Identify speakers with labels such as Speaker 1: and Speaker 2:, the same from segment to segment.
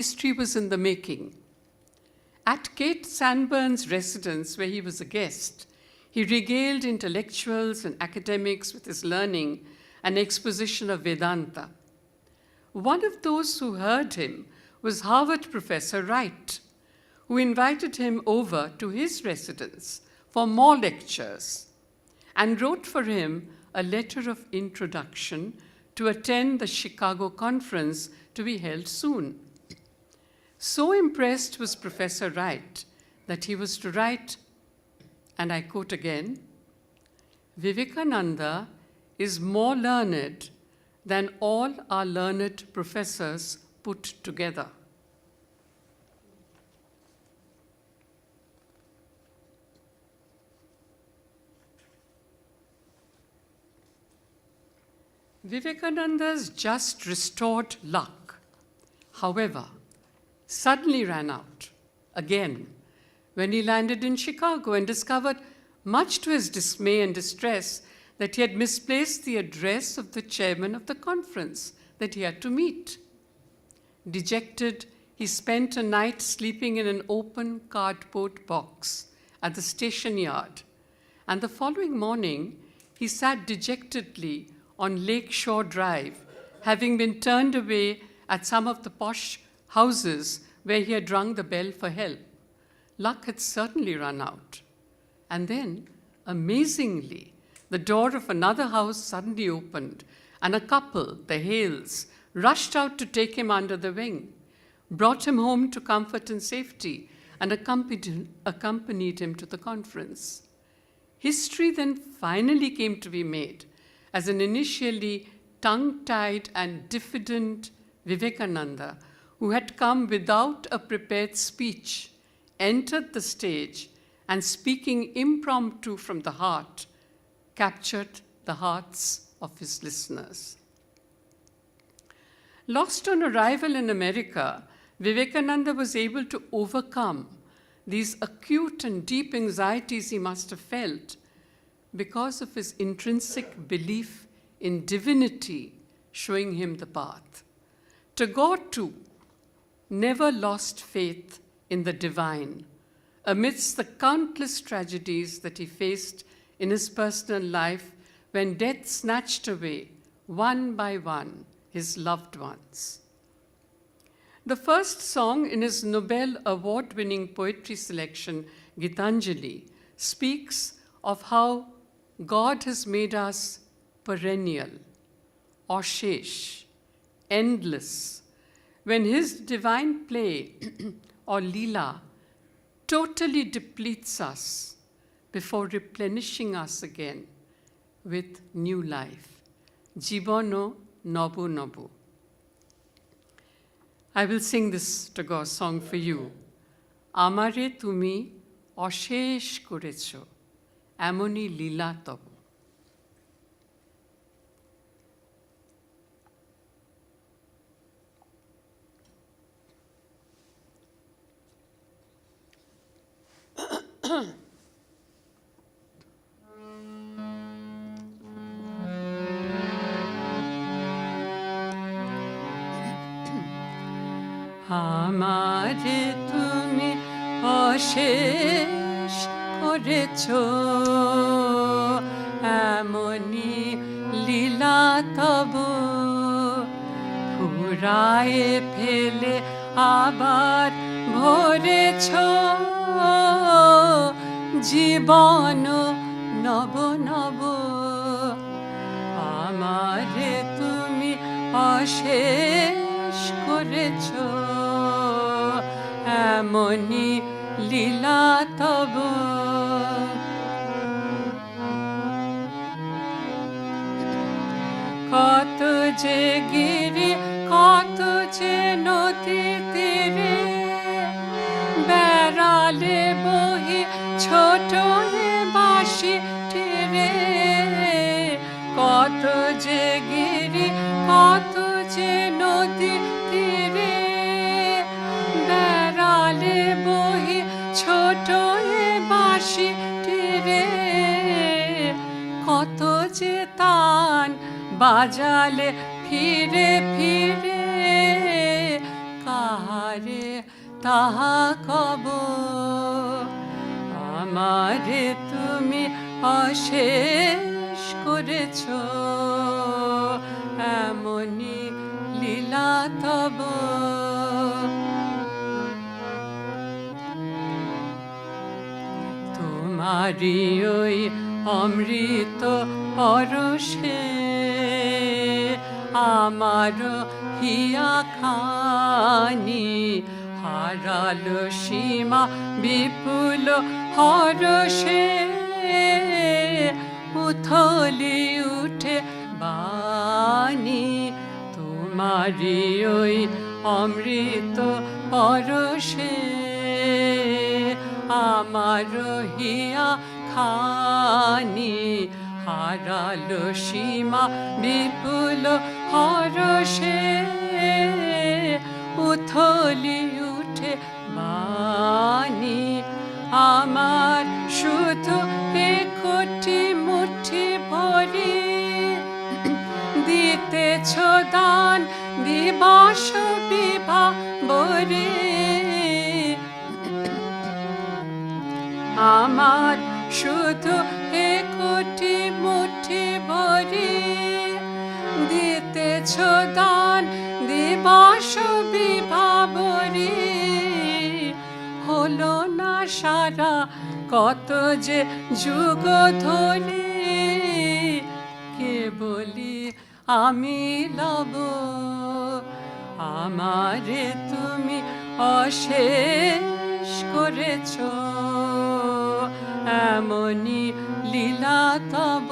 Speaker 1: history was in the making. At Kate Sanburn's residence, where he was a guest, he regaled intellectuals and academics with his learning and exposition of Vedanta. One of those who heard him was Harvard professor Wright, who invited him over to his residence for more lectures and wrote for him a letter of introduction to attend the Chicago conference to be held soon. So impressed was Professor Wright that he was to write, and I quote again, "Vivekananda is more learned than all our learned professors put together." Vivekananda's just restored luck, however, suddenly ran out again when he landed in Chicago and discovered, much to his dismay and distress, that he had misplaced the address of the chairman of the conference that he had to meet. Dejected, he spent a night sleeping in an open cardboard box at the station yard, and the following morning he sat dejectedly on Lakeshore Drive, having been turned away at some of the posh houses where he had rung the bell for help. Luck had certainly run out. And then, amazingly, the door of another house suddenly opened, and a couple, the Hales, rushed out to take him under the wing, brought him home to comfort and safety, and accompanied him to the conference. History then finally came to be made as an initially tongue-tied and diffident Vivekananda, who had come without a prepared speech, entered the stage, and speaking impromptu from the heart, captured the hearts of his listeners. Lost on arrival in America, Vivekananda was able to overcome these acute and deep anxieties he must have felt because of his intrinsic belief in divinity showing him the path. Tagore, too, never lost faith in the divine amidst the countless tragedies that he faced in his personal life when death snatched away, one by one, his loved ones. The first song in his Nobel Award-winning poetry selection, Gitanjali, speaks of how God has made us perennial, Ashesh, endless, when his divine play or Leela totally depletes us before replenishing us again with new life. Jibono Nobu Nobu. I will sing this Tagore song for you. Amare tumi ashesh korecho, amoni lila tabu. আমারে তুমি অশেষ করেছো এমনি লীলা তব ফুরায়ে ফেলে আবার ভরেছো জীবন নব নব আমারে তুমি অশেষ করেছো এমনি লীলা তব কত যে গিরি কত যে নদী তীরে বেড়ালে বহি ছোট বাঁশি তীরে কত যে গিরি কত যে নদী তীরে বেড়ালে বহি ছোট বাঁশি তীরে কত যে তান বাজালে ফিরে ফিরে কাহারে তাহা কব, আমারে তুমি অশেষ করেছ, এমনি লীলা তব। তোমারি ওই অমৃত পরশে আমার হিয়া খানি হারালো সীমা বিপুল হরষে, উথলি উঠে বাণী তোমারি ওই অমৃত পরশে আমার হিয়া খানি হারালো সীমা বিপুল হরষে, উথলি উঠে বাণী আমার শুধু একটি মুঠি ভরি দিতেছ দান দিবস বিভা বরে, আমার শুধু একটি মুঠি ভরি দিতেছ দান দিবস বিভা বরে, হলো না সারা কত যে যুগ ধরে, কে বলি আমি লব, আমারে তুমি অশেষ করেছ, এমনি লীলা তব।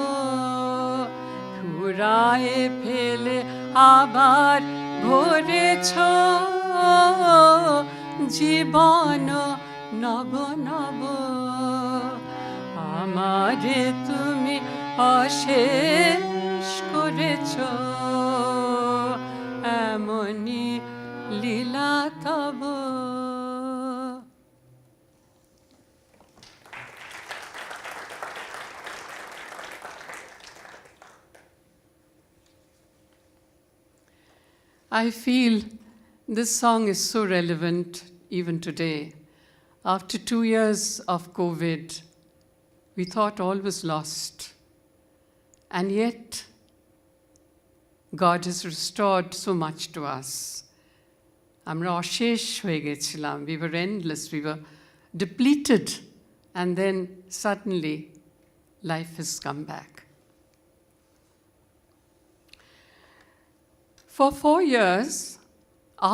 Speaker 1: ফুরায়ে ফেলে আবার ভরেছ জীবন নব নব, আমারে তুমি অশেষ করেছ, এমনি লীলা তব। I feel this song is so relevant even today. After 2 years of COVID, we thought all was lost. And yet, God has restored so much to us. Amra অশেষ হয়ে গেছিলাম. We were endless, we were depleted. And then suddenly, life has come back. For 4 years,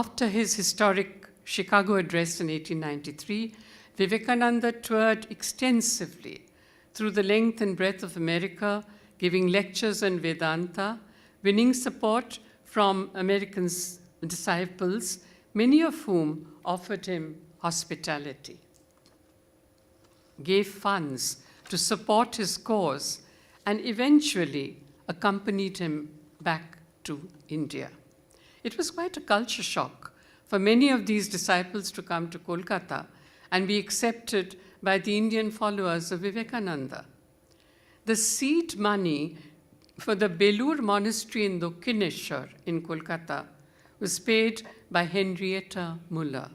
Speaker 1: after his historic Chicago address in 1893, Vivekananda toured extensively through the length and breadth of America, giving lectures on Vedanta, winning support from American disciples, many of whom offered him hospitality, gave funds to support his cause, and eventually accompanied him back to India. It was quite a culture shock for many of these disciples to come to Kolkata and be accepted by the Indian followers of Vivekananda. The seed money for the Belur monastery in Dokkineshwar in Kolkata was paid by Henrietta Muller,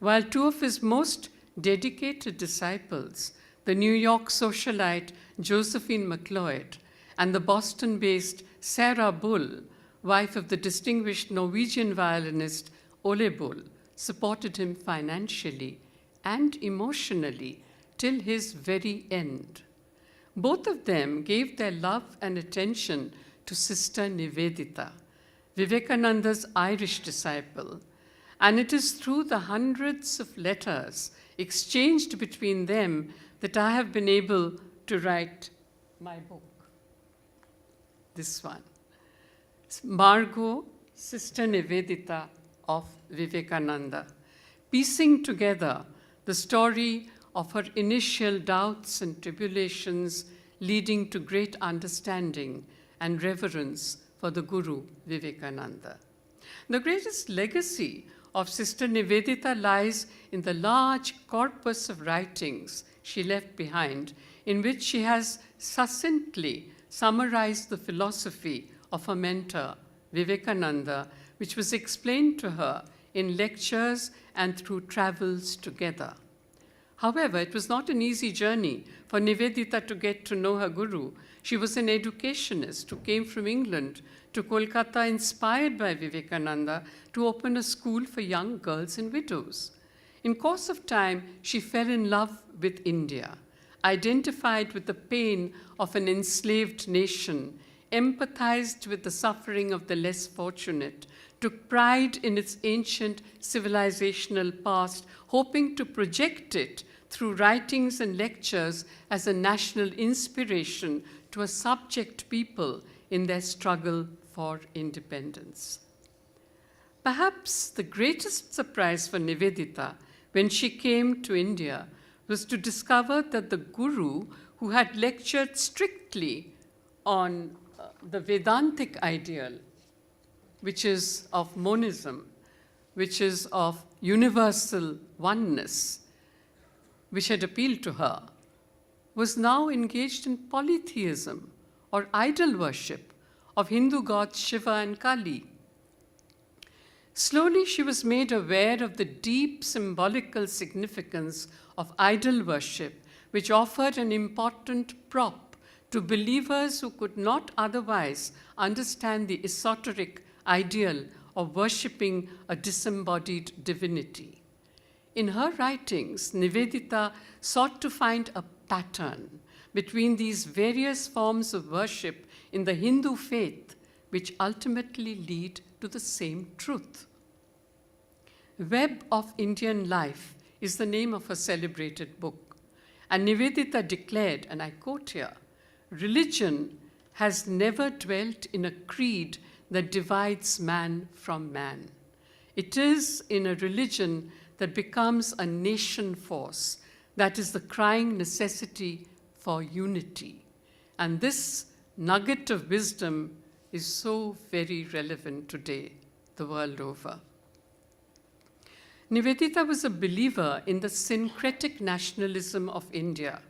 Speaker 1: while two of his most dedicated disciples, the New York socialite Josephine McLeod and the Boston-based Sarah Bull, wife of the distinguished Norwegian violinist Ole Bull, supported him financially and emotionally till his very end. Both of them gave their love and attention to Sister Nivedita, Vivekananda's Irish disciple, and it is through the hundreds of letters exchanged between them that I have been able to write my book. This one. Margot, Sister Nivedita of Vivekananda, piecing together the story of her initial doubts and tribulations leading to great understanding and reverence for the Guru Vivekananda. The greatest legacy of Sister Nivedita lies in the large corpus of writings she left behind, in which she has succinctly summarized the philosophy of her mentor, Vivekananda, which was explained to her in lectures and through travels together. However, it was not an easy journey for Nivedita to get to know her guru. She was an educationist who came from England to Kolkata inspired by Vivekananda to open a school for young girls and widows. In course of time, she fell in love with India, identified with the pain of an enslaved nation, empathized with the suffering of the less fortunate, took pride in its ancient civilizational past, hoping to project it through writings and lectures as a national inspiration to a subject people in their struggle for independence. Perhaps the greatest surprise for Nivedita when she came to India was to discover that the guru, who had lectured strictly on the Vedantic ideal, which is of monism, which is of universal oneness, which had appealed to her, was now engaged in polytheism or idol worship of Hindu gods Shiva and Kali. Slowly, she was made aware of the deep symbolical significance of idol worship, which offered an important prop to believers who could not otherwise understand the esoteric ideal of worshipping a disembodied divinity. In her writings, Nivedita sought to find a pattern between these various forms of worship in the Hindu faith, which ultimately lead to the same truth. Web of Indian Life is the name of her celebrated book. And Nivedita declared, and I quote here, "Religion has never dwelt in a creed that divides man from man. It is in a religion that becomes a nation force that is the crying necessity for unity." And this nugget of wisdom is so very relevant today, the world over. Nivedita was a believer in the syncretic nationalism of India,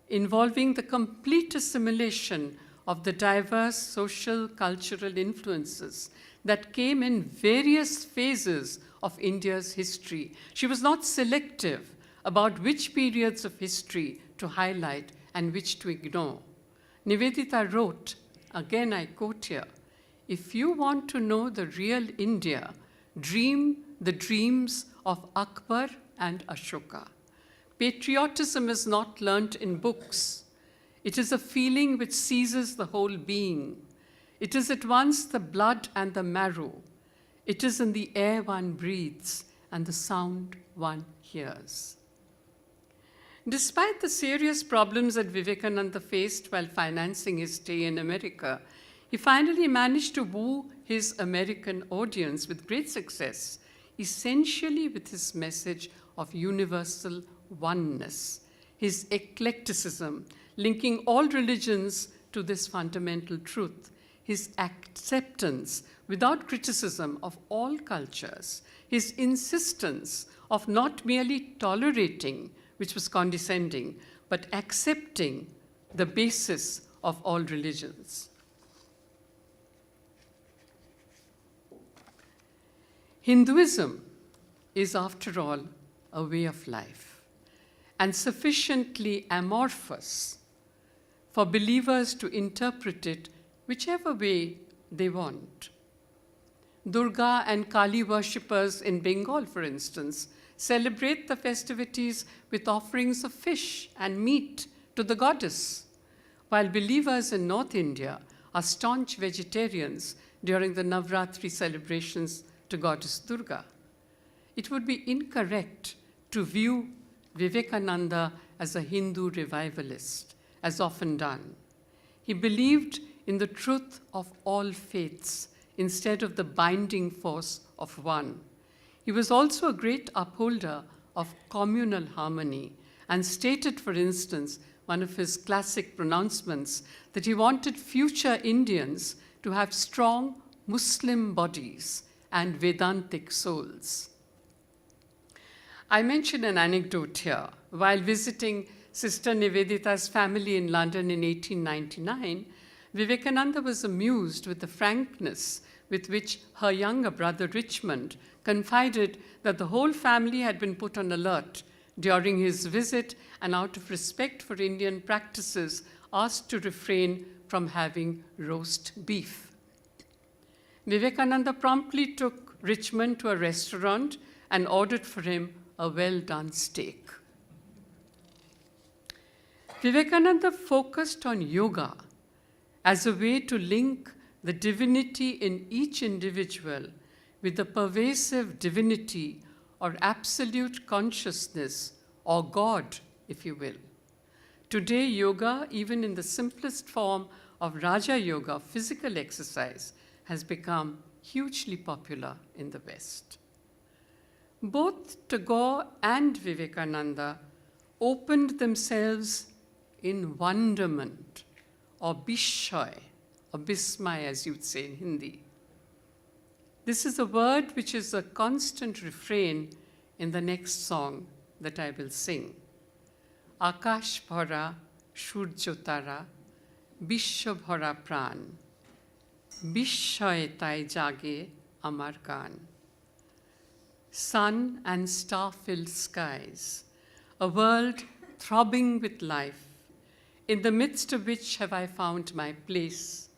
Speaker 1: involving the complete assimilation of the diverse social, cultural influences that came in various phases of India's history. She was not selective about which periods of history to highlight and which to ignore. Nivedita wrote, again I quote here, "If you want to know the real India, dream the dreams of Akbar and Ashoka. Patriotism is not learnt in books. It is a feeling which seizes the whole being. It is at once the blood and the marrow. It is in the air one breathes and the sound one hears." Despite the serious problems that Vivekananda faced while financing his stay in America, he finally managed to woo his American audience with great success, essentially with his message of universal oneness, his eclecticism, linking all religions to this fundamental truth, his acceptance without criticism of all cultures, his insistence of not merely tolerating, which was condescending, but accepting the basis of all religions. Hinduism is, after all, a way of life and sufficiently amorphous for believers to interpret it whichever way they want. Durga and Kali worshippers in Bengal, for instance, celebrate the festivities with offerings of fish and meat to the goddess, while believers in North India are staunch vegetarians during the Navratri celebrations to goddess Durga. It would be incorrect to view Vivekananda as a Hindu revivalist, as often done. He believed in the truth of all faiths instead of the binding force of one. He was also a great upholder of communal harmony and stated, for instance, one of his classic pronouncements, that he wanted future Indians to have strong Muslim bodies and Vedantic souls. I mention an anecdote here. While visiting Sister Nivedita's family in London in 1899, Vivekananda was amused with the frankness with which her younger brother Richmond confided that the whole family had been put on alert during his visit and out of respect for Indian practices asked to refrain from having roast beef. Vivekananda promptly took Richmond to a restaurant and ordered for him a well-done steak. Vivekananda focused on yoga as a way to link the divinity in each individual with the pervasive divinity or absolute consciousness, or God, if you will. Today, yoga, even in the simplest form of Raja Yoga, physical exercise, has become hugely popular in the West. Both Tagore and Vivekananda opened themselves in wonderment, or bishoy, or bismay as you'd say in Hindi. This is a word which is a constant refrain in the next song that I will sing. Akash bhara, shurjo tara, bishyo bhara pran, bishoy tai jage amar gan. Sun and star-filled skies, a world throbbing with life, in the midst of which have I found my place.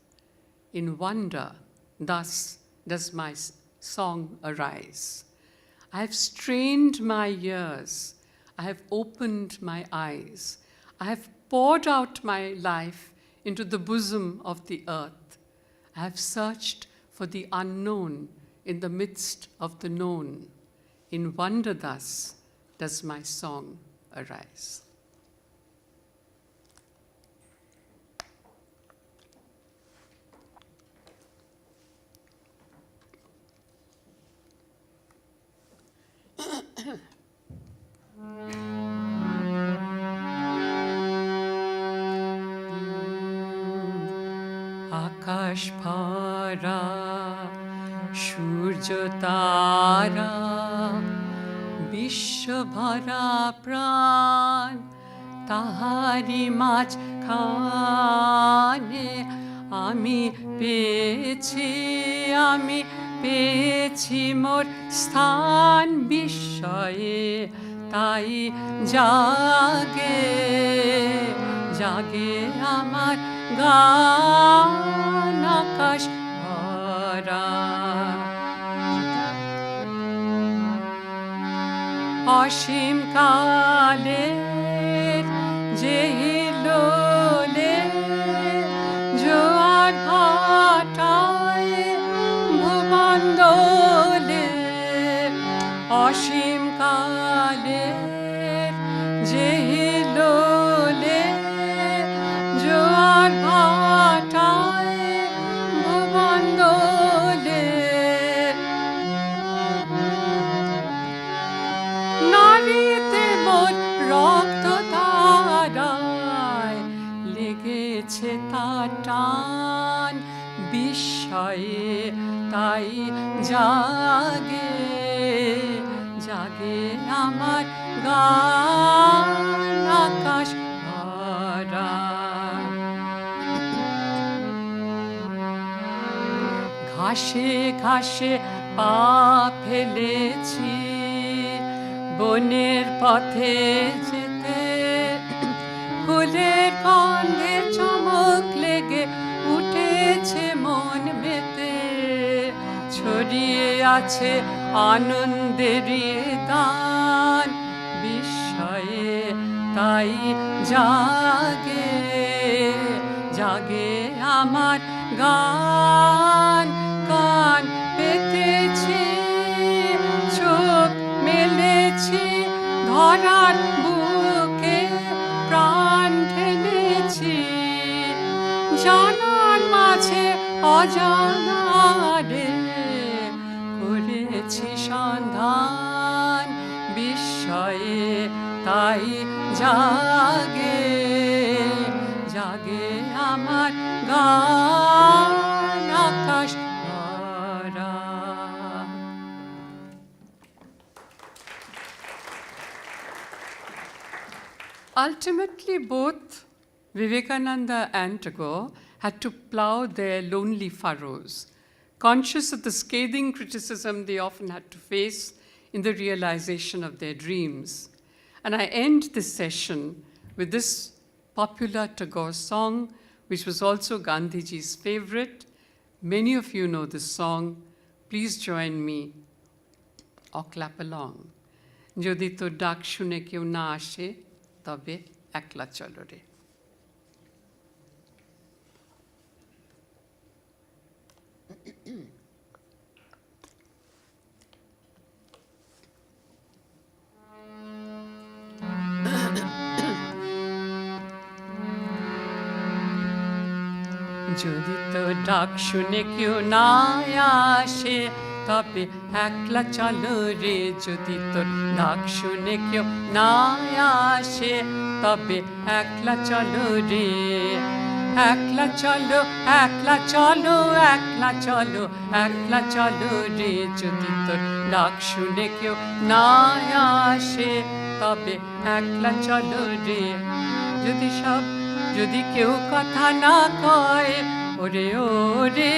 Speaker 1: In wonder, thus does my song arise. I have strained my ears, I have opened my eyes, I have poured out my life into the bosom of the earth. I have searched for the unknown in the midst of the known. In wonder thus does my song arise. আকাশ ভরা সূর্য তারা বিশ্ব ভরা প্রাণ তাহারি মাঝখানে আমি পেয়েছি মোর স্থান বিস্ময়ে তাই জাগে জাগে আমার গান আকাশ ভরা অসীম কালের যে হিলোলে জোয়ার ভাটায় ভুবন দোলে অসীম কালের যে হিলোলে জোয়ার ভাটায় ভুবন দোলে নারীতে মোর রক্ত তারায় লেগেছে তার টান বিস্ময়ে তাই জাগে জাগে আমার গান আকাশ ভরা ঘাসে ঘাসে পা ফেলেছি বনের পথে যেতে ফুলের গন্ধে চমক লেগে উঠেছে মন মেতে ছড়িয়ে আছে আনন্দেরই গান বিস্ময়ে তাই জাগে জাগে আমার গান কান পেতেছি চোখ মেলেছি ধরার বুকে প্রাণ ঢেলেছি জানার মাঝে অজানারে করেছি সন্ধান বিস্ময়ে তাই জাগে জাগে আমার গান আকাশ ভরা। Ultimately, both Vivekananda and Tagore had to plough their lonely furrows, conscious of the scathing criticism they often had to face in the realization of their dreams. And I end this session with this popular Tagore song, which was also Gandhiji's favorite. Many of you know this song. Please join me or clap along. Jodi to dak shune keu na ashe, tabe ekla chalo re. যদি তো ডাক শুনে কেউ না আসে তবে একলা চলো রে যদি তোর ডাক শুনে কেউ না আসে তবে একলা চলো রে একলা চলো একলা চলো একলা চলো একলা চলো রে যদি তোর ডাক শুনে কেউ না আসে তবে একলা চলো রে যদি কেউ কথা না কয় ওরে ওরে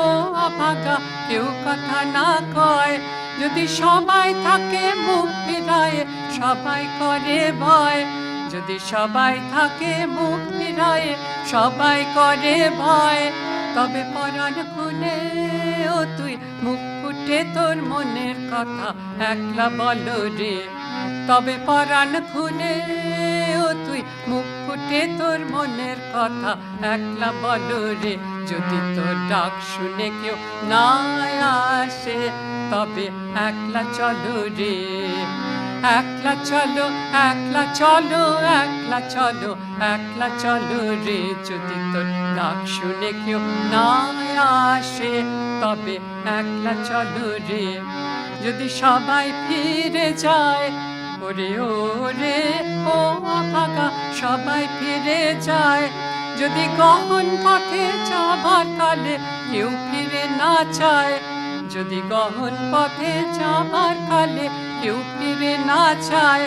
Speaker 1: ও অভাগা কেউ কথা না কয় যদি সবাই থাকে মুখ ফিরায় সবাই করে ভয় যদি সবাই থাকে মুখ ফিরায় সবাই করে ভয় তবে পরাণ খুলে ও তুই মুখ ফুটে তোর মনের কথা একলা বলো রে তবে পরাণ খুলে ও তুই মুখ ফুটে তোর মনের কথা একলা বলো রে যদি তোর ডাক শুনে কেউ না আসে তবে একলা চলো রে একলা চলো একলা চলো একলা চলো একলা চলো রে যদি তোর ডাক শুনে কেউ না আসে তবে একলা চলো রে যদি সবাই ফিরে যায় ওরে ওরে ও অভাগা সবাই ফিরে যায় যদি গহন পথে যাবার কালে কেউ ফিরে না চায় যদি গহন পথে যাবার কালে কেউ ফিরে না চায়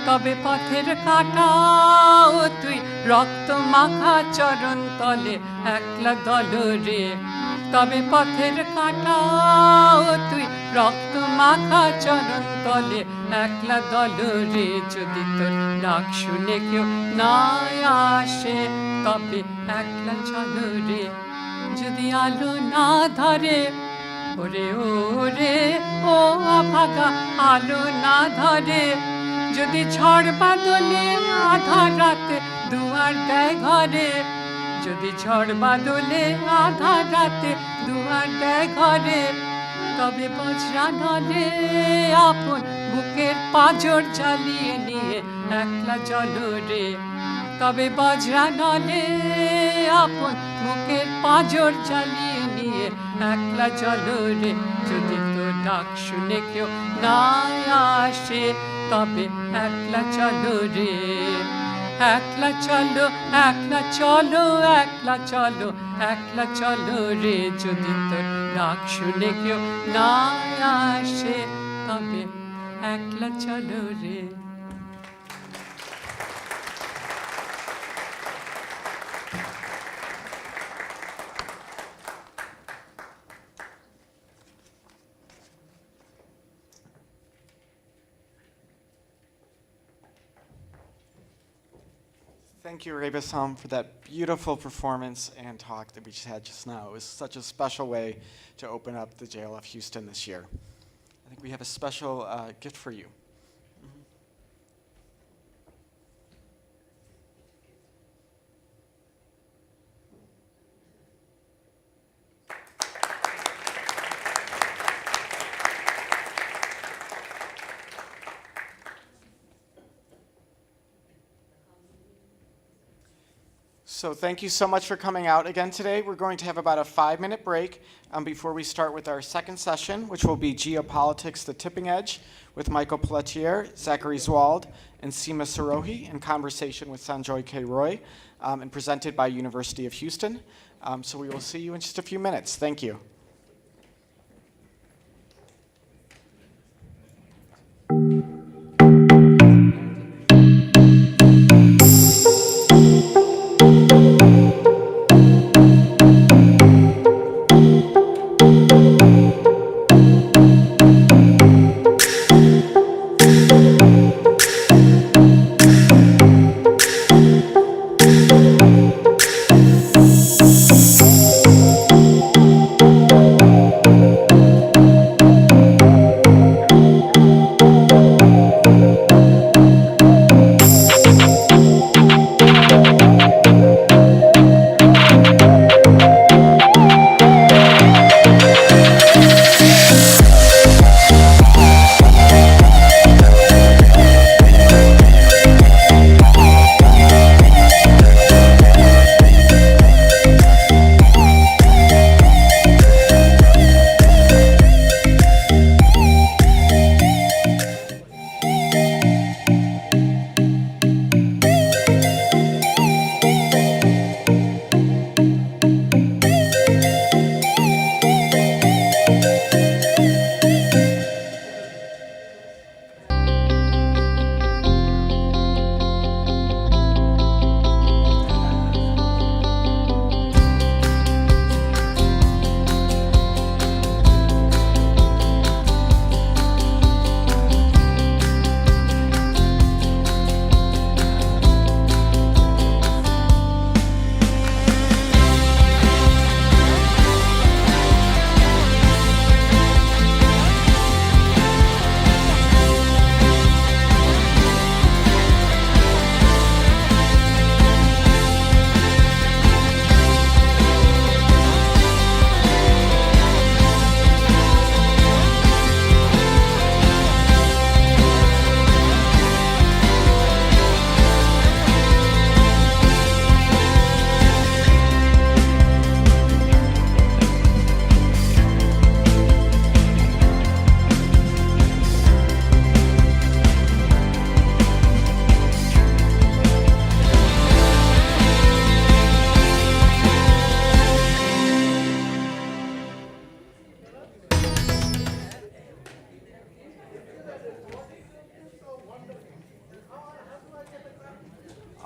Speaker 1: তবে পথের কাঁটাও তুই রক্ত মাখা চরণ তলে একলা দল রে তবে পথের কাঁটাও তুই রক্ত মাখা চরণ তলে একলা দল রে যদি তোর ডাক শুনে কেউ না আসে তবে একলা চলো রে যদি আলো না ধরে ওরে ওরে ও অভাগা আলো না ধরে যদি ঝড় বাদলে আধার রাতে দুয়ার দেয় ঘরে যদি ঝড় বাদলে আধার রাতে দুয়ার দেয় ঘরে তবে বজ্রা নলে আপন বুকের পাঁজর জ্বালিয়ে নিয়ে একলা চলো রে তবে বজ্রা নলে আপন বুকের পাঁজর জ্বালিয়ে নিয়ে একলা চলো রে যদি তোর ডাক শুনে কেউ না আসে তবে একলা চলো রে একলা চলো একলা চলো একলা চলো একলা চলো রে যদি তোর ডাক শুনে কেউ না আসে তবে একলা চলো রে
Speaker 2: Thank you, Rebasam, for that beautiful performance and talk that we just had just now. It was such a special way to open up the JLF Houston this year. I think we have a special gift for you. So thank you so much for coming out again today. We're going to have about a 5-minute break before we start with our second session, which will be Geopolitics, the Tipping Edge, with Michael Pelletier, Zachary Zwald, and Seema Sarohi in conversation with Sanjoy K. Roy, and presented by University of Houston. So we will see you in just a few minutes. Thank you.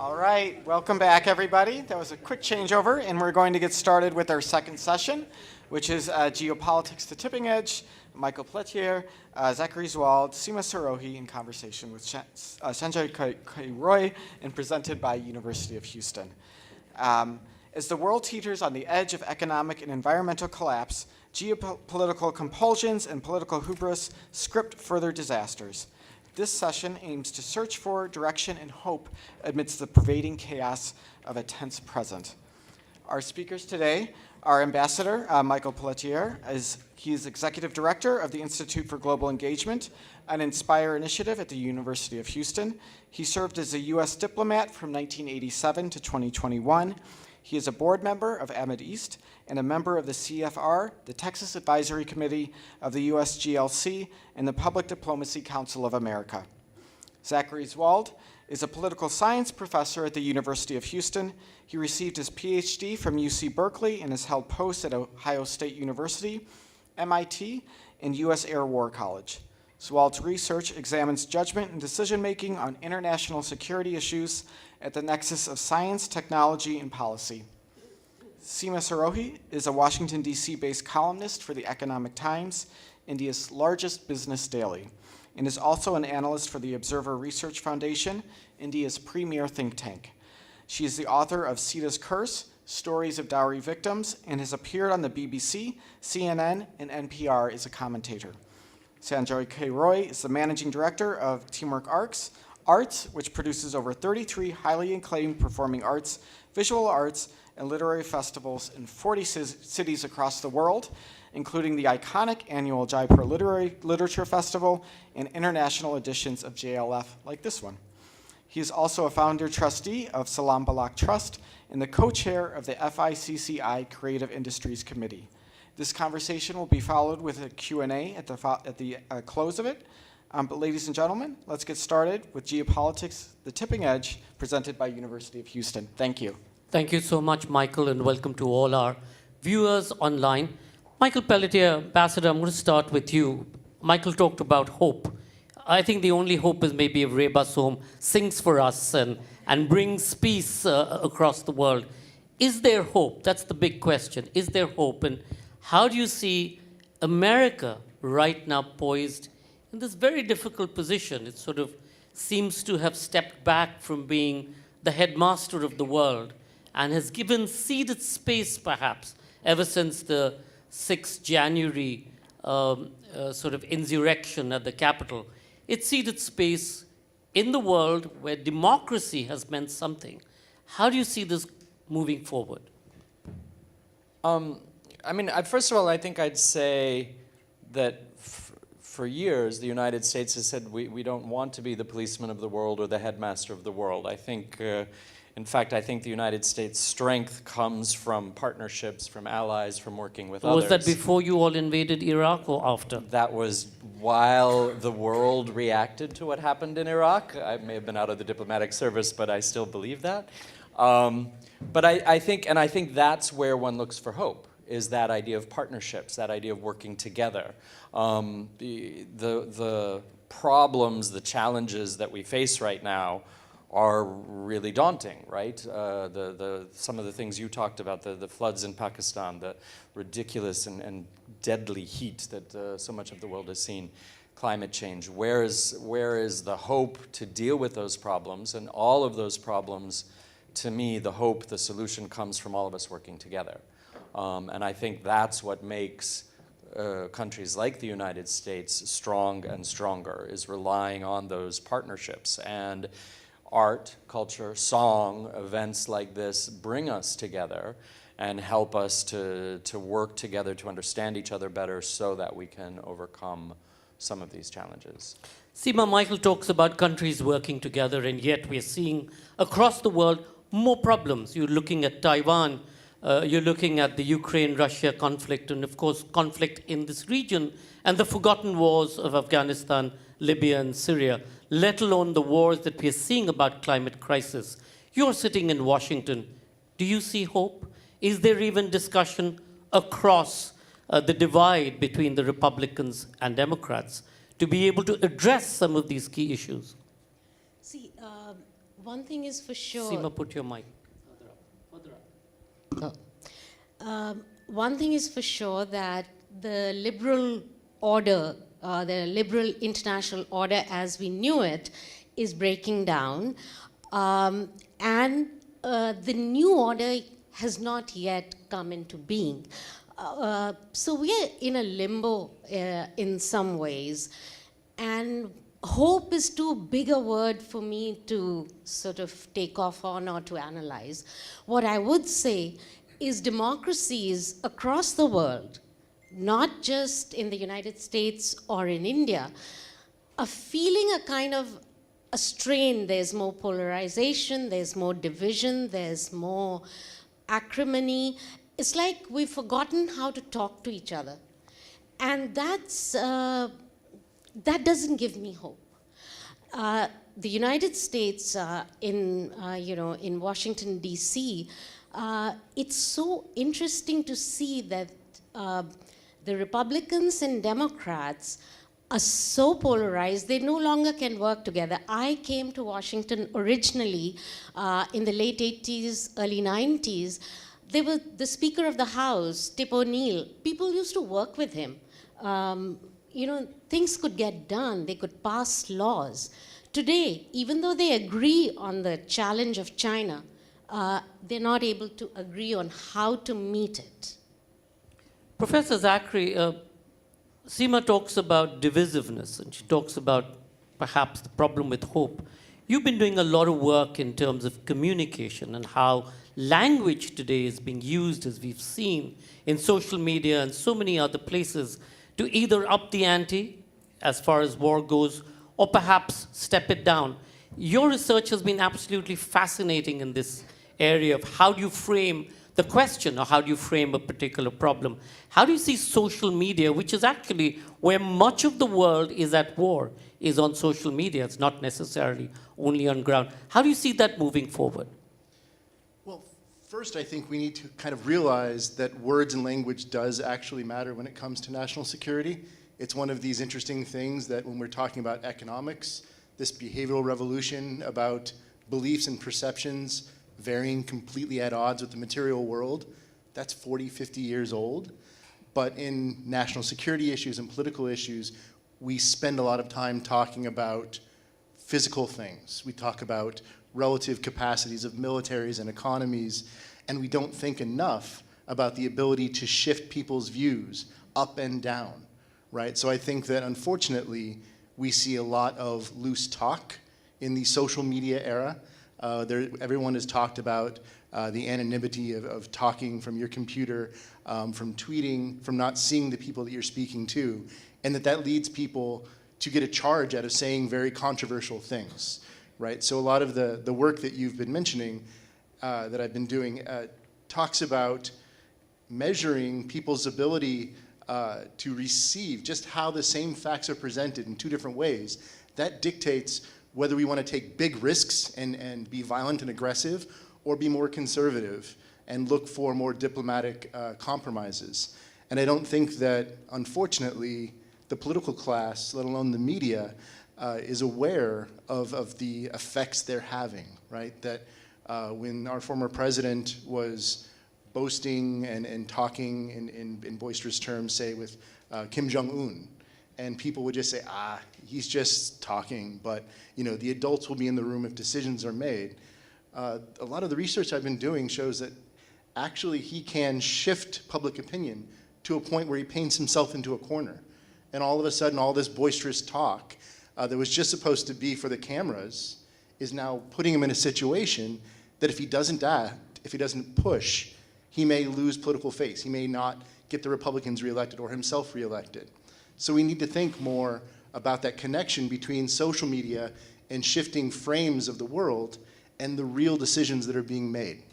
Speaker 2: All right, welcome back, everybody. That was a quick changeover, and we're going to get started with our second session, which is Geopolitics, the Tipping Edge. Michael Pelletier, Zachary Zwald, Seema Sarohi, in conversation with Sanjoy Roy, and presented by University of Houston. As the world teeters on the edge of economic and environmental collapse, geopolitical compulsions and political hubris script further disasters. This session aims to search for direction and hope amidst the pervading chaos of a tense present. Our speakers today are Ambassador Michael Pelletier. He is Executive Director of the Institute for Global Engagement, an Inspire initiative at the University of Houston. He served as a U.S. diplomat from 1987 to 2021. He is a board member of Amid East and a member of the CFR, the Texas Advisory Committee of the U.S. GLC, and the Public Diplomacy Council of America. Zachary Zwald is a political science professor at the University of Houston. He received his PhD from UC Berkeley and has held posts at Ohio State University, MIT, and U.S. Air War College. Zwald's research examines judgment and decision-making on international security issues at the nexus of science, technology, and policy. Seema Sarohi is a Washington, D.C.-based columnist for the Economic Times, India's largest business daily, and is also an analyst for the Observer Research Foundation, India's premier think tank. She is the author of Sita's Curse, Stories of Dowry Victims, and has appeared on the BBC, CNN, and NPR as a commentator. Sanjoy Roy is the managing director of Teamwork Arts, which produces over 33 highly acclaimed performing arts, visual arts, and literary festivals in 40 cities across the world, including the iconic annual Jaipur Literature Festival and international editions of JLF like this one. He is also a founder trustee of Salam Balak Trust and the co-chair of the FICCI Creative Industries Committee. This conversation will be followed with a Q&A at the close of it. But ladies and gentlemen, let's get started with Geopolitics, the Tipping Edge, presented by University of Houston. Thank you.
Speaker 3: Thank you so much, Michael, and welcome to all our viewers online. Michael Pelletier, Ambassador, I'm going to start with you. Michael talked about hope. I think the only hope is maybe if Ray Bassom sings for us and brings peace across the world. Is there hope? That's the big question. Is there hope? And how do you see America right now poised in this very difficult position? It sort of seems to have stepped back from being the headmaster of the world and has ceded space, perhaps, ever since the 6th January sort of insurrection at the Capitol. It ceded space in the world where democracy has meant something. How do you see this moving forward?
Speaker 4: First of all, I think I'd say that for years, the United States has said we don't want to be the policeman of the world or the headmaster of the world. I think, in fact, I think the United States' strength comes from partnerships, from allies, from working with others.
Speaker 3: Was that before you all invaded Iraq or after?
Speaker 4: That was while the world reacted to what happened in Iraq. I may have been out of the diplomatic service, but I still believe that. But I think that's where one looks for hope, is that idea of partnerships, that idea of working together. The problems, the challenges that we face right now are really daunting, right? Some of the things you talked about, the floods in Pakistan, the ridiculous and deadly heat that so much of the world has seen, climate change. Where is the hope to deal with those problems? And all of those problems, to me, the hope, the solution comes from all of us working together. And I think that's what makes countries like the United States strong and stronger, is relying on those partnerships. And art, culture, song, events like this bring us together and help us to work together to understand each other better so that we can overcome some of these challenges.
Speaker 3: Seema, Michael talks about countries working together, and yet we're seeing across the world more problems. You're looking at Taiwan, you're looking at the Ukraine-Russia conflict, and of course conflict in this region, and the forgotten wars of Afghanistan, Libya, and Syria, let alone the wars that we're seeing about climate crisis. You're sitting in Washington. Do you see hope? Is there even discussion across the divide between the Republicans and Democrats to be able to address some of these key issues?
Speaker 5: See, One thing is for sure.
Speaker 3: Seema, put your mic further up.
Speaker 5: One thing is for sure that the liberal order, the liberal international order as we knew it, is breaking down. And the new order has not yet come into being. So we are in a limbo in some ways. And hope is too big a word for me to sort of take off on or to analyze. What I would say is democracies across the world, not just in the United States or in India, are feeling a kind of a strain. There's more polarization, there's more division, there's more acrimony. It's like we've forgotten how to talk to each other. And that doesn't give me hope. The United States, in Washington, D.C., it's so interesting to see that the Republicans and Democrats are so polarized, they no longer can work together. I came to Washington originally in the late 80s, early 90s. The Speaker of the House, Tip O'Neill, people used to work with him. Things could get done, they could pass laws. Today, even though they agree on the challenge of China, they're not able to agree on how to meet it.
Speaker 3: Professor Zachary, Seema talks about divisiveness, and she talks about perhaps the problem with hope. You've been doing a lot of work in terms of communication and how language today is being used, as we've seen, in social media and so many other places, to either up the ante as far as war goes, or perhaps step it down. Your research has been absolutely fascinating in this area of how do you frame the question or how do you frame a particular problem. How do you see social media, which is actually where much of the world is at war, is on social media. It's not necessarily only on ground. How do you see that moving forward?
Speaker 6: Well, first, I think we need to kind of realize that words and language does actually matter when it comes to national security. It's one of these interesting things that when we're talking about economics, this behavioral revolution about beliefs and perceptions varying completely at odds with the material world, that's 40, 50 years old. But in national security issues and political issues, we spend a lot of time talking about physical things. We talk about relative capacities of militaries and economies, and we don't think enough about the ability to shift people's views up and down, right? So I think that unfortunately, we see a lot of loose talk in the social media era. Everyone has talked about the anonymity of talking from your computer, from tweeting, from not seeing the people that you're speaking to, and that leads people to get a charge out of saying very controversial things, right? So a lot of the work that you've been mentioning, that I've been doing, talks about measuring people's ability to receive just how the same facts are presented in two different ways. That dictates whether we want to take big risks and be violent and aggressive, or be more conservative and look for more diplomatic compromises. And I don't think that, unfortunately, the political class, let alone the media, is aware of the effects they're having, right? That when our former president was boasting and talking in boisterous terms, say with Kim Jong-un, and people would just say, he's just talking, but the adults will be in the room if decisions are made. A lot of the research I've been doing shows that actually he can shift public opinion to a point where he paints himself into a corner. And all of a sudden, all this boisterous talk that was just supposed to be for the cameras is now putting him in a situation that if he doesn't act, if he doesn't push, he may lose political face. He may not get the Republicans reelected or himself reelected. So we need to think more about that connection between social media and shifting frames of the world and the real decisions that are being made.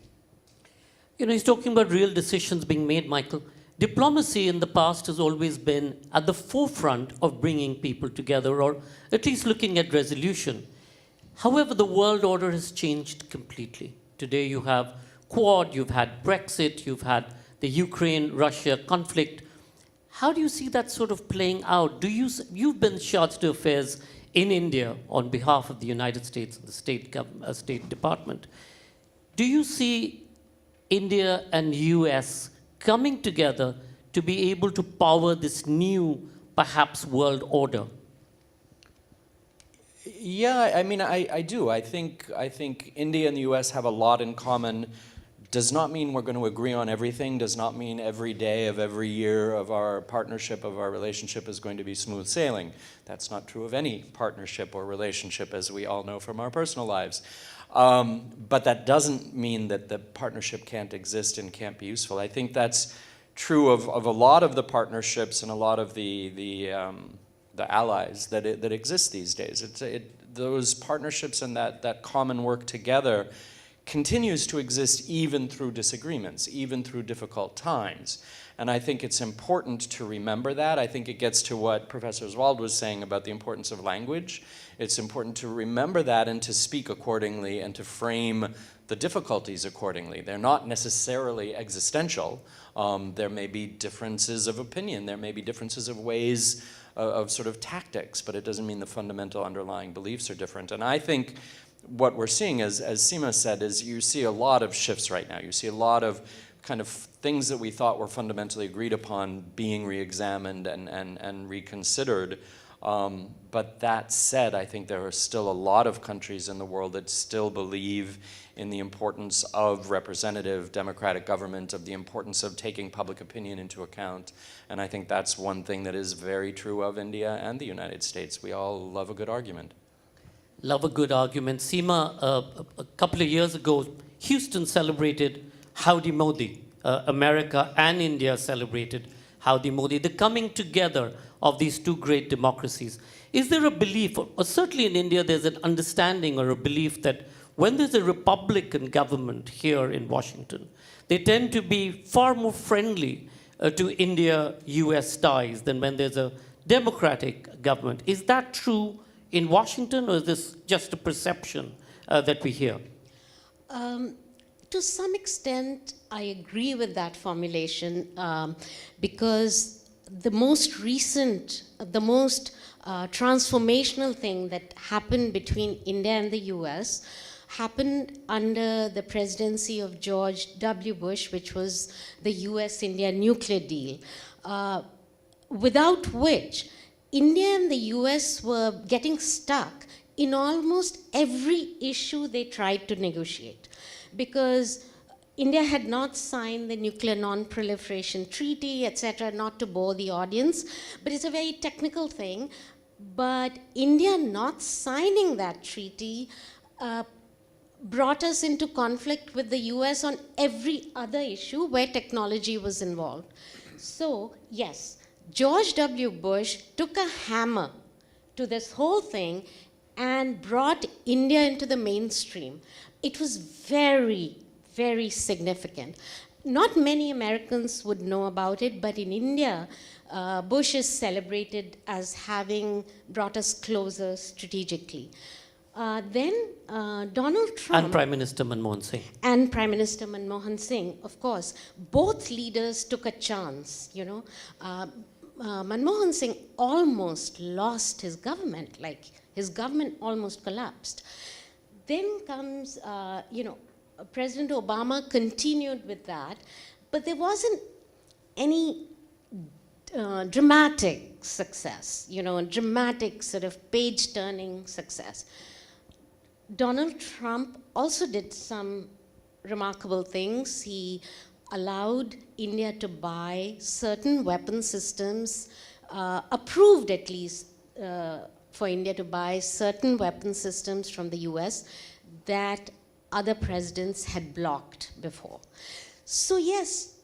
Speaker 3: He's talking about real decisions being made, Michael. Diplomacy in the past has always been at the forefront of bringing people together, or at least looking at resolution. However, the world order has changed completely. Today you have Quad, you've had Brexit, you've had the Ukraine-Russia conflict. How do you see that sort of playing out? You've been chargé d'affaires in India on behalf of the United States and the State Department. Do you see India and US coming together to be able to power this new, perhaps, world order?
Speaker 4: Yeah, I mean, I do. I think India and the U.S. have a lot in common. Does not mean we're going to agree on everything. Does not mean every day of every year of our partnership, of our relationship, is going to be smooth sailing. That's not true of any partnership or relationship, as we all know from our personal lives. But that doesn't mean that the partnership can't exist and can't be useful. I think that's true of a lot of the partnerships and a lot of the allies that exist these days. Those partnerships and that common work together continues to exist even through disagreements, even through difficult times. And I think it's important to remember that. I think it gets to what Professor Oswald was saying about the importance of language. It's important to remember that and to speak accordingly and to frame the difficulties accordingly. They're not necessarily existential. There may be differences of opinion. There may be differences of ways of sort of tactics, but it doesn't mean the fundamental underlying beliefs are different. And I think what we're seeing, as Seema said, is you see a lot of shifts right now. You see a lot of kind of things that we thought were fundamentally agreed upon being re-examined and reconsidered. But that said, I think there are still a lot of countries in the world that still believe in the importance of representative democratic government, of the importance of taking public opinion into account. And I think that's one thing that is very true of India and the United States. We all love a good argument.
Speaker 3: Love a good argument. Seema, a couple of years ago, Houston celebrated Howdy Modi. America and India celebrated Howdy Modi, the coming together of these two great democracies. Is there a belief, or certainly in India, there's an understanding or a belief that when there's a Republican government here in Washington, they tend to be far more friendly to India-US ties than when there's a Democratic government. Is that true in Washington, or is this just a perception that we hear?
Speaker 5: To some extent, I agree with that formulation because the most recent, the most transformational thing that happened between India and the US happened under the presidency of George W. Bush, which was the US-India nuclear deal, without which India and the US were getting stuck in almost every issue they tried to negotiate. Because India had not signed the Nuclear Non-Proliferation Treaty, etc., not to bore the audience, but it's a very technical thing. But India not signing that treaty brought us into conflict with the US on every other issue where technology was involved. So, yes, George W. Bush took a hammer to this whole thing and brought India into the mainstream. It was very, very significant. Not many Americans would know about it, but in India, Bush is celebrated as having brought us closer strategically. Then Donald Trump...
Speaker 3: And Prime Minister Manmohan Singh.
Speaker 5: And Prime Minister Manmohan Singh, of course. Both leaders took a chance, you know. Manmohan Singh almost lost his government, like his government almost collapsed. Then comes, President Obama continued with that, but there wasn't any dramatic success, dramatic sort of page-turning success. Donald Trump also did some remarkable things. He allowed India to buy certain weapon systems, approved at least for India to buy certain weapon systems from the US that other presidents had blocked before. So yes,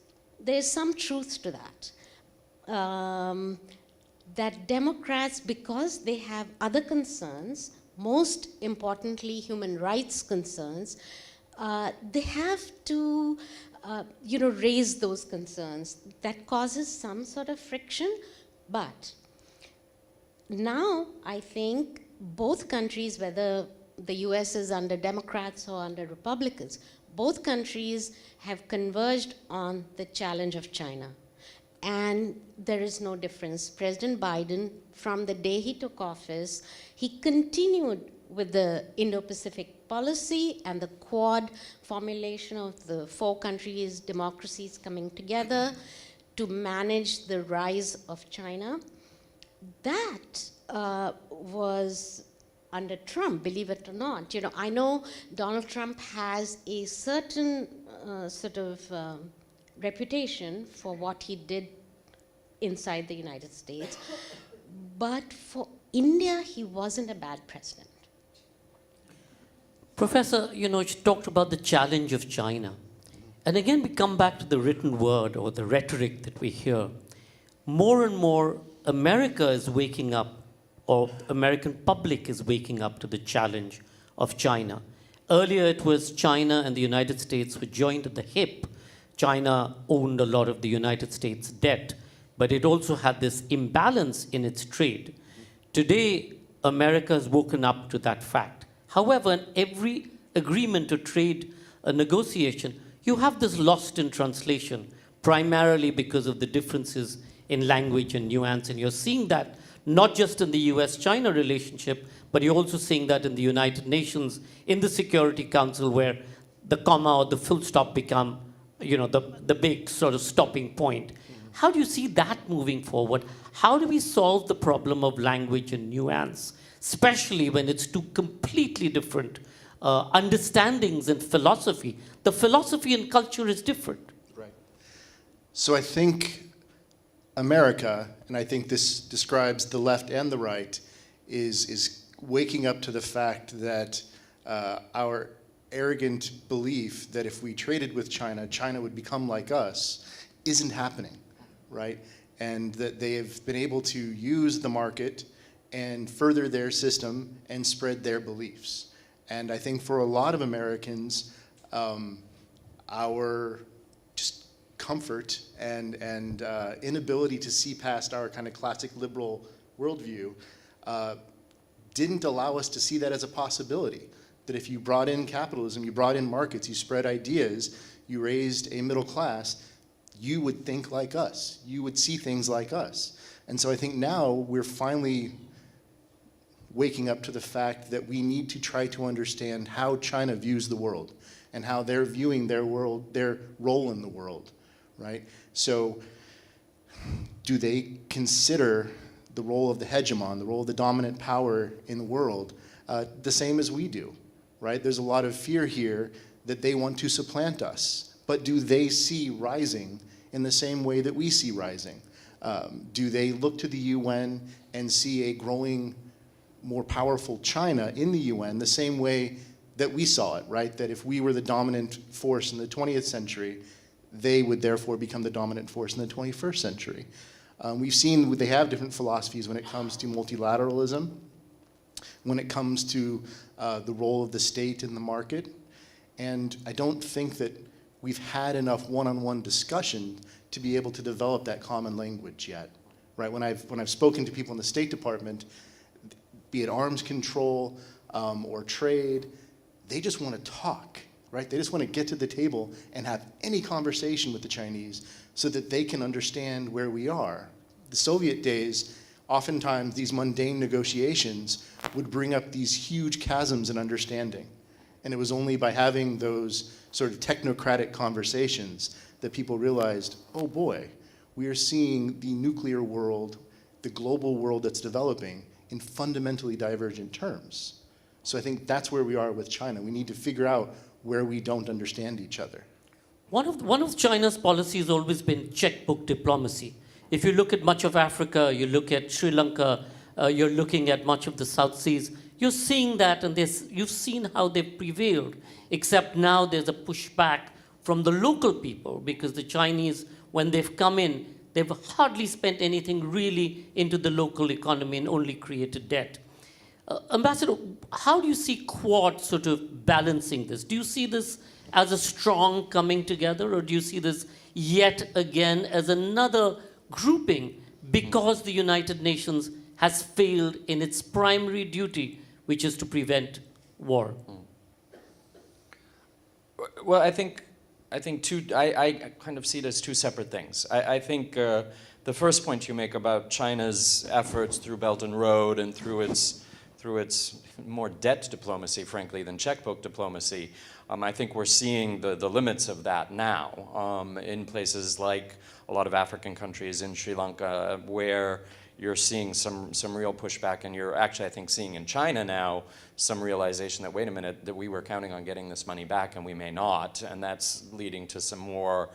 Speaker 5: there's some truth to that. That Democrats, because they have other concerns, most importantly human rights concerns, they have to raise those concerns. That causes some sort of friction, but now I think both countries, whether the US is under Democrats or under Republicans, both countries have converged on the challenge of China. And there is no difference. President Biden from the day he took office, he continued with the Indo-Pacific policy and the Quad formulation of the 4 countries, democracies coming together to manage the rise of China. That was under Trump, believe it or not. You know, I know Donald Trump has a certain reputation for what he did inside the United States, but for India, he wasn't a bad president.
Speaker 3: Professor, you talked about the challenge of China. And again, we come back to the written word or the rhetoric that we hear. More and more, America is waking up, or American public is waking up to the challenge of China. Earlier, it was China and the United States were joined at the hip. China owned a lot of the United States' debt, but it also had this imbalance in its trade. Today, America has woken up to that fact. However, in every agreement or trade negotiation, you have this lost in translation, primarily because of the differences in language and nuance. And you're seeing that not just in the US-China relationship, but you're also seeing that in the United Nations, in the Security Council, where the comma or the full stop become, the big sort of stopping point. How do you see that moving forward? How do we solve the problem of language and nuance, especially when it's two completely different understandings and philosophy? The philosophy and culture is different.
Speaker 6: Right. So I think America, and I think this describes the left and the right, is waking up to the fact that our arrogant belief that if we traded with China, China would become like us, isn't happening, right? And that they have been able to use the market and further their system and spread their beliefs. And I think for a lot of Americans, our just comfort and inability to see past our kind of classic liberal worldview didn't allow us to see that as a possibility. That if you brought in capitalism, you brought in markets, you spread ideas, you raised a middle class, you would think like us. You would see things like us. And so I think now we're finally waking up to the fact that we need to try to understand how China views the world and how they're viewing their world, their role in the world, right? So do they consider the role of the hegemon, the role of the dominant power in the world, the same as we do, right? There's a lot of fear here that they want to supplant us. But do they see rising in the same way that we see rising? Do they look to the UN and see a growing, more powerful China in the UN the same way that we saw it, right? That if we were the dominant force in the 20th century, they would therefore become the dominant force in the 21st century. We've seen they have different philosophies when it comes to multilateralism, when it comes to the role of the state in the market. And I don't think that we've had enough one-on-one discussion to be able to develop that common language yet, right? When I've spoken to people in the State Department, be it arms control or trade, they just want to talk, right? They just want to get to the table and have any conversation with the Chinese so that they can understand where we are. The Soviet days, oftentimes these mundane negotiations would bring up these huge chasms in understanding. And it was only by having those sort of technocratic conversations that people realized, oh boy, we are seeing the nuclear world, the global world that's developing in fundamentally divergent terms. So I think that's where we are with China. We need to figure out where we don't understand each other.
Speaker 3: One of China's policies has always been checkbook diplomacy. If you look at much of Africa, you look at Sri Lanka, you're looking at much of the South Seas, you're seeing that, and you've seen how they've prevailed, except now there's a pushback from the local people, because the Chinese, when they've come in, they've hardly spent anything really into the local economy and only created debt. Ambassador, how do you see Quad sort of balancing this? Do you see this as a strong coming together, or do you see this yet again as another grouping because the United Nations has failed in its primary duty, which is to prevent war?
Speaker 4: Well, I think I kind of see it as two separate things. I think the the first point you make about China's efforts through Belt and Road and through its more debt diplomacy, frankly, than checkbook diplomacy, I think we're seeing the limits of that now in places like a lot of African countries, in Sri Lanka, where you're seeing some real pushback, and you're actually, I think, seeing in China now some realization that, wait a minute, that we were counting on getting this money back and we may not, and that's leading to some more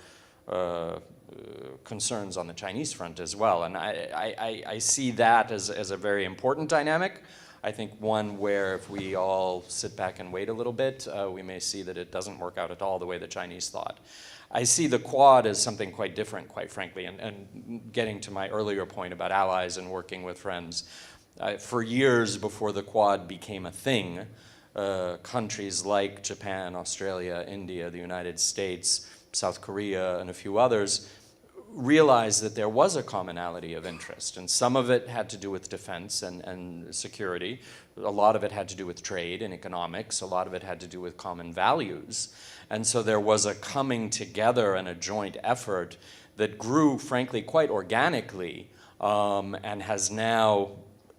Speaker 4: concerns on the Chinese front as well. And I see that as a very important dynamic. I think one where if we all sit back and wait a little bit, we may see that it doesn't work out at all the way the Chinese thought. I see the Quad as something quite different, quite frankly, and getting to my earlier point about allies and working with friends. For years before the Quad became a thing, countries like Japan, Australia, India, the United States, South Korea, and a few others realized that there was a commonality of interest, and some of it had to do with defense and security. A lot of it had to do with trade and economics. A lot of it had to do with common values. And so there was a coming together and a joint effort that grew, frankly, quite organically, and has now,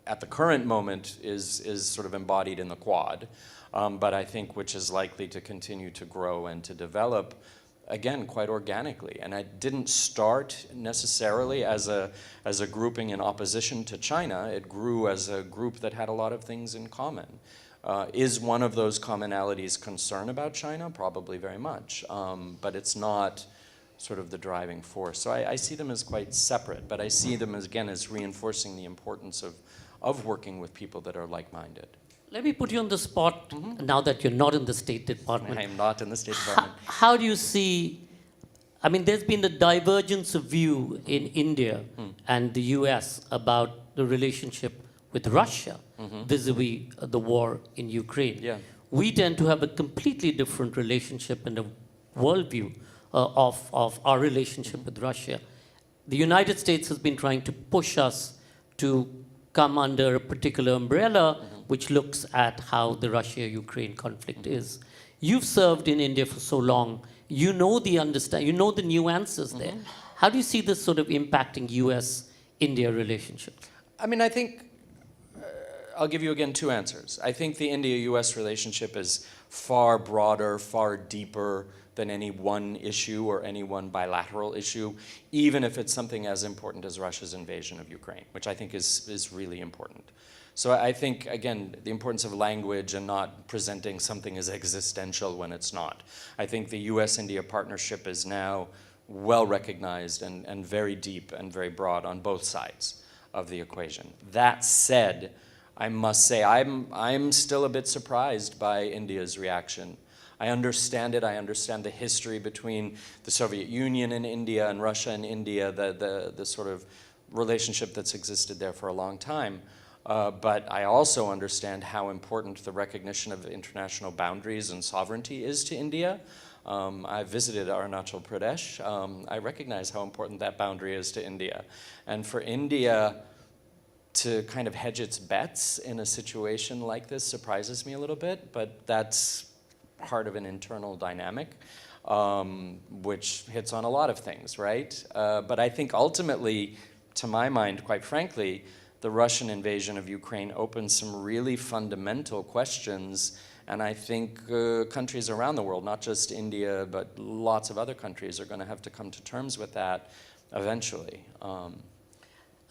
Speaker 4: at the current moment, is sort of embodied in the Quad, but I think which is likely to continue to grow and to develop, again, quite organically. And it didn't start necessarily as a grouping in opposition to China. It grew as a group that had a lot of things in common. Is one of those commonalities concern about China? Probably very much, but it's not sort of the driving force. So I see them as quite separate, but I see them as, again, as reinforcing the importance of working with people that are like-minded.
Speaker 3: Let me put you on the spot now that you're not in the State Department.
Speaker 4: I am not in the State Department.
Speaker 3: How do you see, I mean, there's been a divergence of view in India and the US about the relationship with Russia vis-a-vis the war in Ukraine.
Speaker 4: Yeah.
Speaker 3: We tend to have a completely different relationship and a worldview of our relationship with Russia. The United States has been trying to push us to come under a particular umbrella which looks at how the Russia-Ukraine conflict is. You've served in India for so long. You know you know the nuances there. How do you see this sort of impacting US-India relationships?
Speaker 4: I mean, I think, I'll give you again two answers. I think the India-US relationship is far broader, far deeper than any one issue or any one bilateral issue, even if it's something as important as Russia's invasion of Ukraine, which I think is really important. So I think, again, the importance of language and not presenting something as existential when it's not. I think the US-India partnership is now well recognized and very deep and very broad on both sides of the equation. That said, I must say I'm still a bit surprised by India's reaction. I understand it. I understand the history between the Soviet Union and India and Russia and India, the sort of relationship that's existed there for a long time. But I also understand how important the recognition of international boundaries and sovereignty is to India. I visited Arunachal Pradesh. I recognize how important that boundary is to India. And for India to kind of hedge its bets in a situation like this surprises me a little bit, but that's part of an internal dynamic, which hits on a lot of things, right? But I think ultimately, to my mind, quite frankly, the Russian invasion of Ukraine opens some really fundamental questions, and I think countries around the world, not just India, but lots of other countries are going to have to come to terms with that eventually.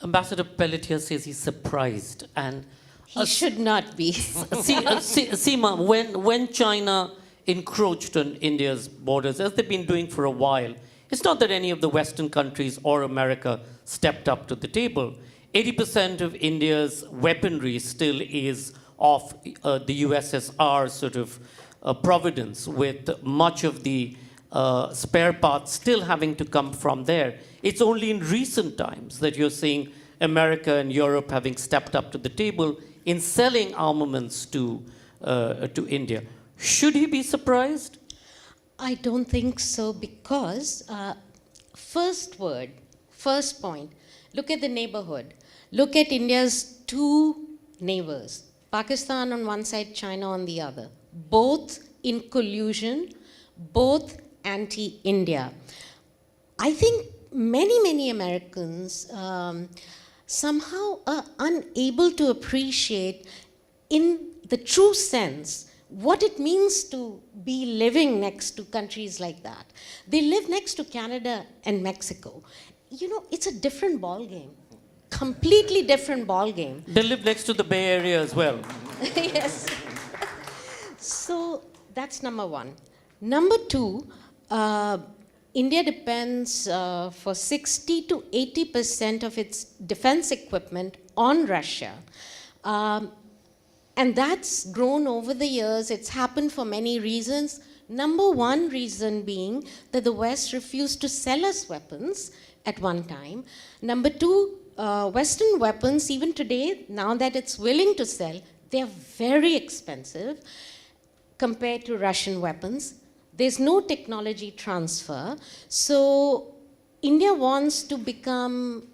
Speaker 3: Ambassador Pelletier says he's surprised, and
Speaker 5: He should not be.
Speaker 3: Seema, when China encroached on India's borders, as they've been doing for a while, it's not that any of the Western countries or America stepped up to the table. 80% of India's weaponry still is of the USSR sort of providence, with much of the spare parts still having to come from there. It's only in recent times that you're seeing America and Europe having stepped up to the table in selling armaments to India. Should he be surprised?
Speaker 5: I don't think so, because first point, look at the neighborhood. Look at India's two neighbors, Pakistan on one side, China on the other, both in collusion, both anti-India. I think many Americans somehow are unable to appreciate in the true sense what it means to be living next to countries like that. They live next to Canada and Mexico. You know, it's a different ball game, completely different ball game.
Speaker 3: They live next to the Bay Area as well.
Speaker 5: Yes. So that's number one. Number two, India depends for 60 to 80% of its defense equipment on Russia. And that's grown over the years. It's happened for many reasons. Number one reason being that the West refused to sell us weapons at one time. Number two, Western weapons, even today, now that it's willing to sell, they're very expensive compared to Russian weapons. There's no technology transfer. So India wants to become,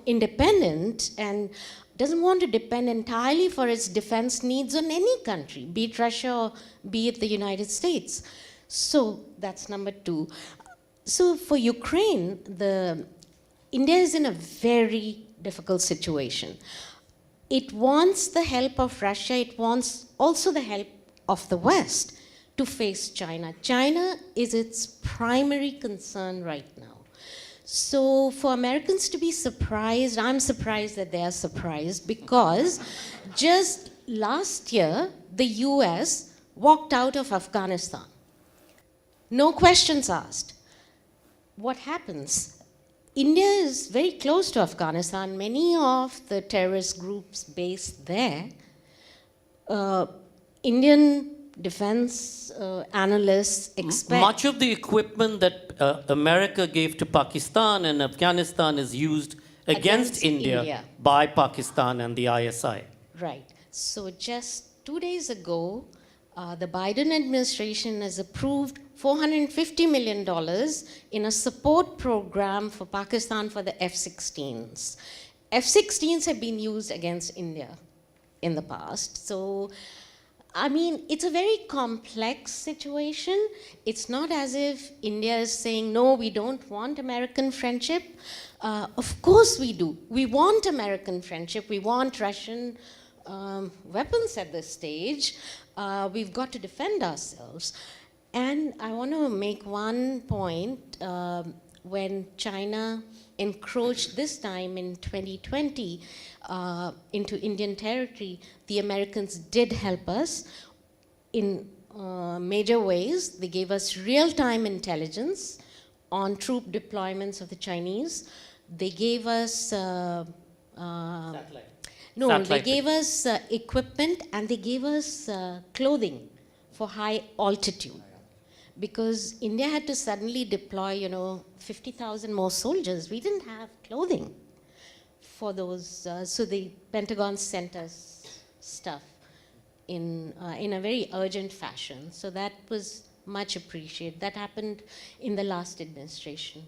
Speaker 5: independent and doesn't want to depend entirely for its defense needs on any country, be it Russia or be it the United States. So that's number two. So for Ukraine, India is in a very difficult situation. It wants the help of Russia. It wants also the help of the West to face China. China is its primary concern right now. So for Americans to be surprised, I'm surprised that they are surprised, because just last year, the US walked out of Afghanistan. No questions asked. What happens? India is very close to Afghanistan. Many of the terrorist groups based there, Indian defense analysts expect.
Speaker 3: Much of the equipment that America gave to Pakistan and Afghanistan is used against India by Pakistan and the ISI.
Speaker 5: Right. So just 2 days ago, the Biden administration has approved $450 million in a support program for Pakistan for the F-16s. F-16s have been used against India in the past. So, I mean, it's a very complex situation. It's not as if India is saying, no, we don't want American friendship. Of course we do. We want American friendship. We want Russian weapons at this stage. We've got to defend ourselves. And I want to make one point. When China encroached this time in 2020 into Indian territory, the Americans did help us in major ways. They gave us real-time intelligence on troop deployments of the Chinese. They gave us
Speaker 3: Satellite.
Speaker 5: no,
Speaker 3: Satellite.
Speaker 5: they gave us equipment, and they gave us clothing for high altitude. Because India had to suddenly deploy, 50,000 more soldiers. We didn't have clothing for those. So the Pentagon sent us stuff in a very urgent fashion. So that was much appreciated. That happened in the last administration.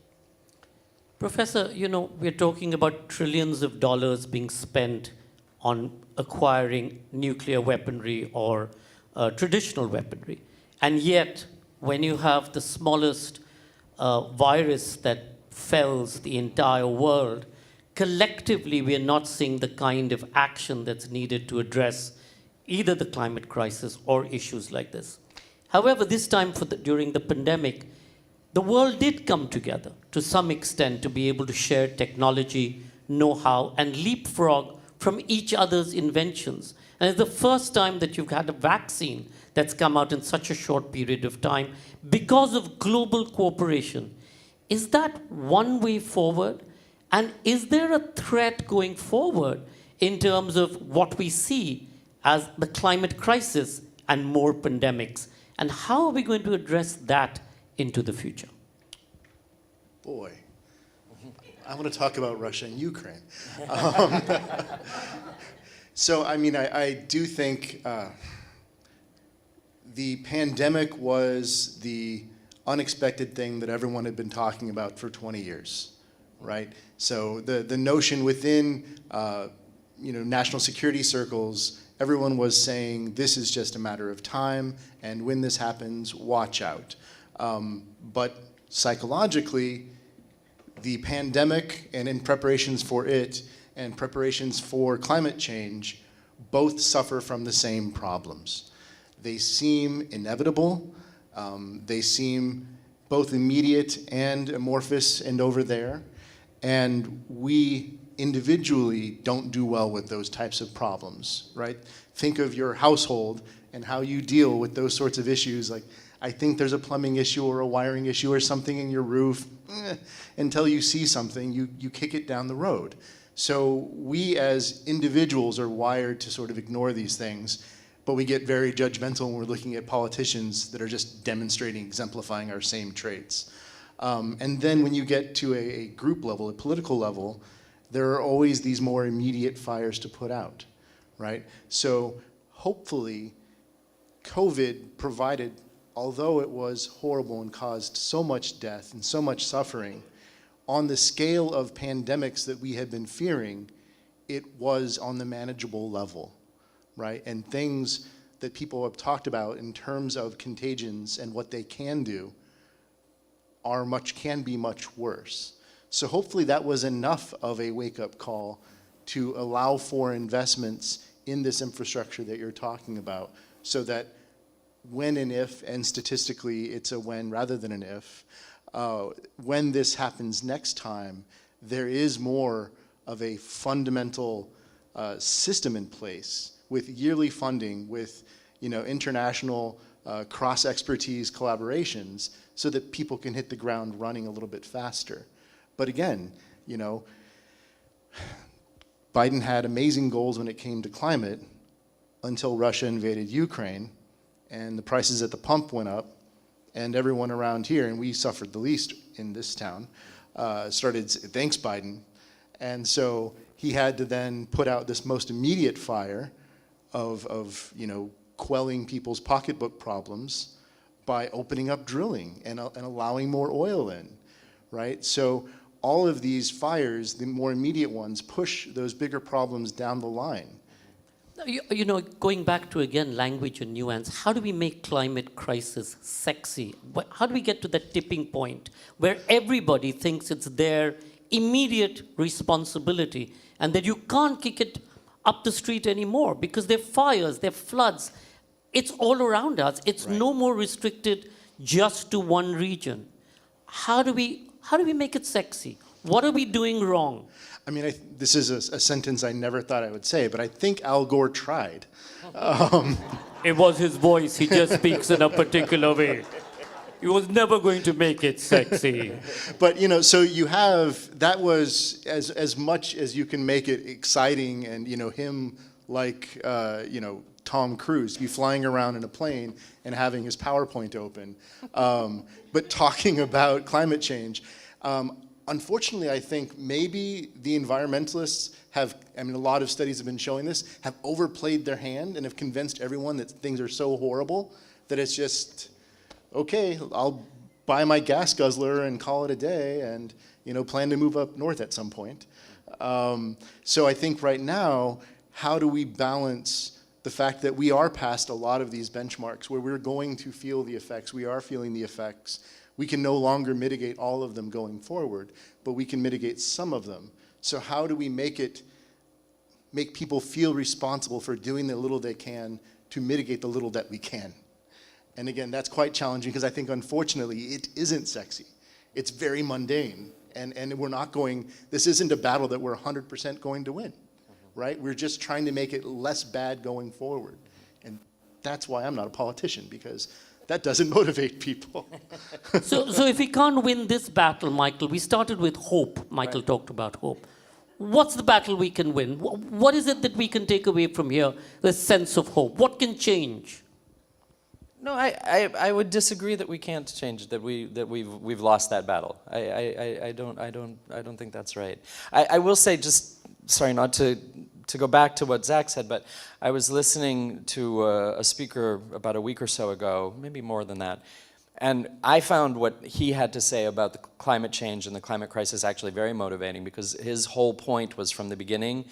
Speaker 3: Professor, we're talking about trillions of dollars being spent on acquiring nuclear weaponry or traditional weaponry. And yet, when you have the smallest virus that fells the entire world, collectively we are not seeing the kind of action that's needed to address either the climate crisis or issues like this. However, this time during the pandemic, the world did come together to some extent to be able to share technology, know-how, and leapfrog from each other's inventions. And it's the first time that you've had a vaccine that's come out in such a short period of time because of global cooperation. Is that one way forward? And is there a threat going forward in terms of what we see as the climate crisis and more pandemics? And how are we going to address that into the future?
Speaker 6: Boy, I want to talk about Russia and Ukraine. So, I do think the pandemic was the unexpected thing that everyone had been talking about for 20 years, right? So the notion within, national security circles, everyone was saying this is just a matter of time, and when this happens, watch out. But psychologically, the pandemic and in preparations for it and preparations for climate change both suffer from the same problems. They seem inevitable. They seem both immediate and amorphous and over there. And we individually don't do well with those types of problems, right? Think of your household and how you deal with those sorts of issues. Like, I think there's a plumbing issue or a wiring issue or something in your roof. Until you see something, you kick it down the road. So we as individuals are wired to sort of ignore these things, but we get very judgmental when we're looking at politicians that are just demonstrating, exemplifying our same traits. And then when you get to a group level, a political level, there are always these more immediate fires to put out, right? So hopefully COVID provided, although it was horrible and caused so much death and so much suffering, on the scale of pandemics that we had been fearing, it was on the manageable level, right? And things that people have talked about in terms of contagions and what they can do can be much worse. So hopefully that was enough of a wake-up call to allow for investments in this infrastructure that you're talking about, so that when and if, and statistically it's a when rather than an if, when this happens next time, there is more of a fundamental system in place with yearly funding, with international cross-expertise collaborations, so that people can hit the ground running a little bit faster. But again, Biden had amazing goals when it came to climate until Russia invaded Ukraine, and the prices at the pump went up, and everyone around here, and we suffered the least in this town, started, thanks Biden. And so he had to then put out this most immediate fire of quelling people's pocketbook problems by opening up drilling and allowing more oil in, right? So all of these fires, the more immediate ones, push those bigger problems down the line.
Speaker 3: Going back to, again, language and nuance, how do we make climate crisis sexy? How do we get to that tipping point where everybody thinks it's their immediate responsibility and that you can't kick it up the street anymore because there are fires, there are floods. It's all around us. It's no more restricted just to one region. How do we make it sexy? What are we doing wrong?
Speaker 6: I mean, this is a sentence I never thought I would say, but I think Al Gore tried.
Speaker 3: It was his voice. He just speaks in a particular way. He was never going to make it sexy.
Speaker 6: But, so you have, that was as much as you can make it exciting and, him like, Tom Cruise, be flying around in a plane and having his PowerPoint open, but talking about climate change. Unfortunately, I think maybe the environmentalists a lot of studies have been showing this, have overplayed their hand and have convinced everyone that things are so horrible that it's just, okay, I'll buy my gas guzzler and call it a day and, plan to move up north at some point. So I think right now, how do we balance the fact that we are past a lot of these benchmarks where we're going to feel the effects, we are feeling the effects. We can no longer mitigate all of them going forward, but we can mitigate some of them. So how do we make people feel responsible for doing the little they can to mitigate the little that we can? And again, that's quite challenging because I think unfortunately it isn't sexy. It's very mundane. And this isn't a battle that we're 100% going to win, right? We're just trying to make it less bad going forward. And that's why I'm not a politician, because that doesn't motivate people.
Speaker 3: So if we can't win this battle, Michael, we started with hope. Michael talked about hope. What's the battle we can win? What is it that we can take away from here, the sense of hope? What can change?
Speaker 4: No, I would disagree that we can't change, that we've lost that battle. I don't think that's right. I will say, just sorry, not to go back to what Zach said, but I was listening to a speaker about a week or so ago, maybe more than that, and I found what he had to say about the climate change and the climate crisis actually very motivating, because his whole point was from the beginning,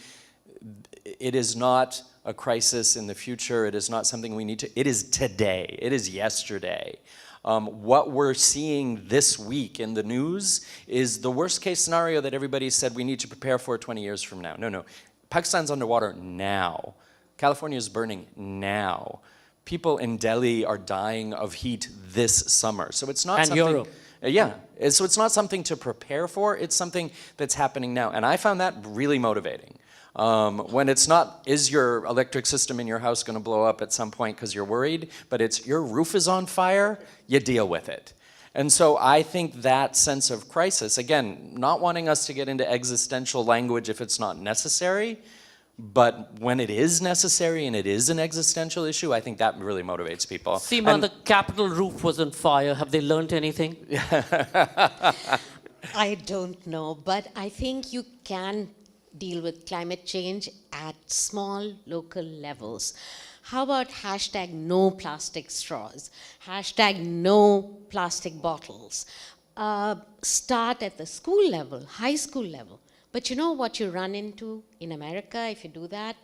Speaker 4: it is not a crisis in the future. It is not something we need to, it is today, it is yesterday. What we're seeing this week in the news is the worst case scenario that everybody said we need to prepare for 20 years from now. No. Pakistan's underwater now. California is burning now. People in Delhi are dying of heat this summer. So it's not something...
Speaker 3: Europe.
Speaker 4: Yeah. So it's not something to prepare for. It's something that's happening now. And I found that really motivating. When it's not, is your electric system in your house going to blow up at some point because you're worried, but it's your roof is on fire, you deal with it. And so I think that sense of crisis, again, not wanting us to get into existential language if it's not necessary, but when it is necessary and it is an existential issue, I think that really motivates people.
Speaker 3: Seema, the Capitol roof was on fire. Have they learned anything?
Speaker 5: I don't know, but I think you can deal with climate change at small local levels. How about hashtag no plastic straws? Hashtag no plastic bottles. Start at the school level, high school level. But you know what you run into in America if you do that?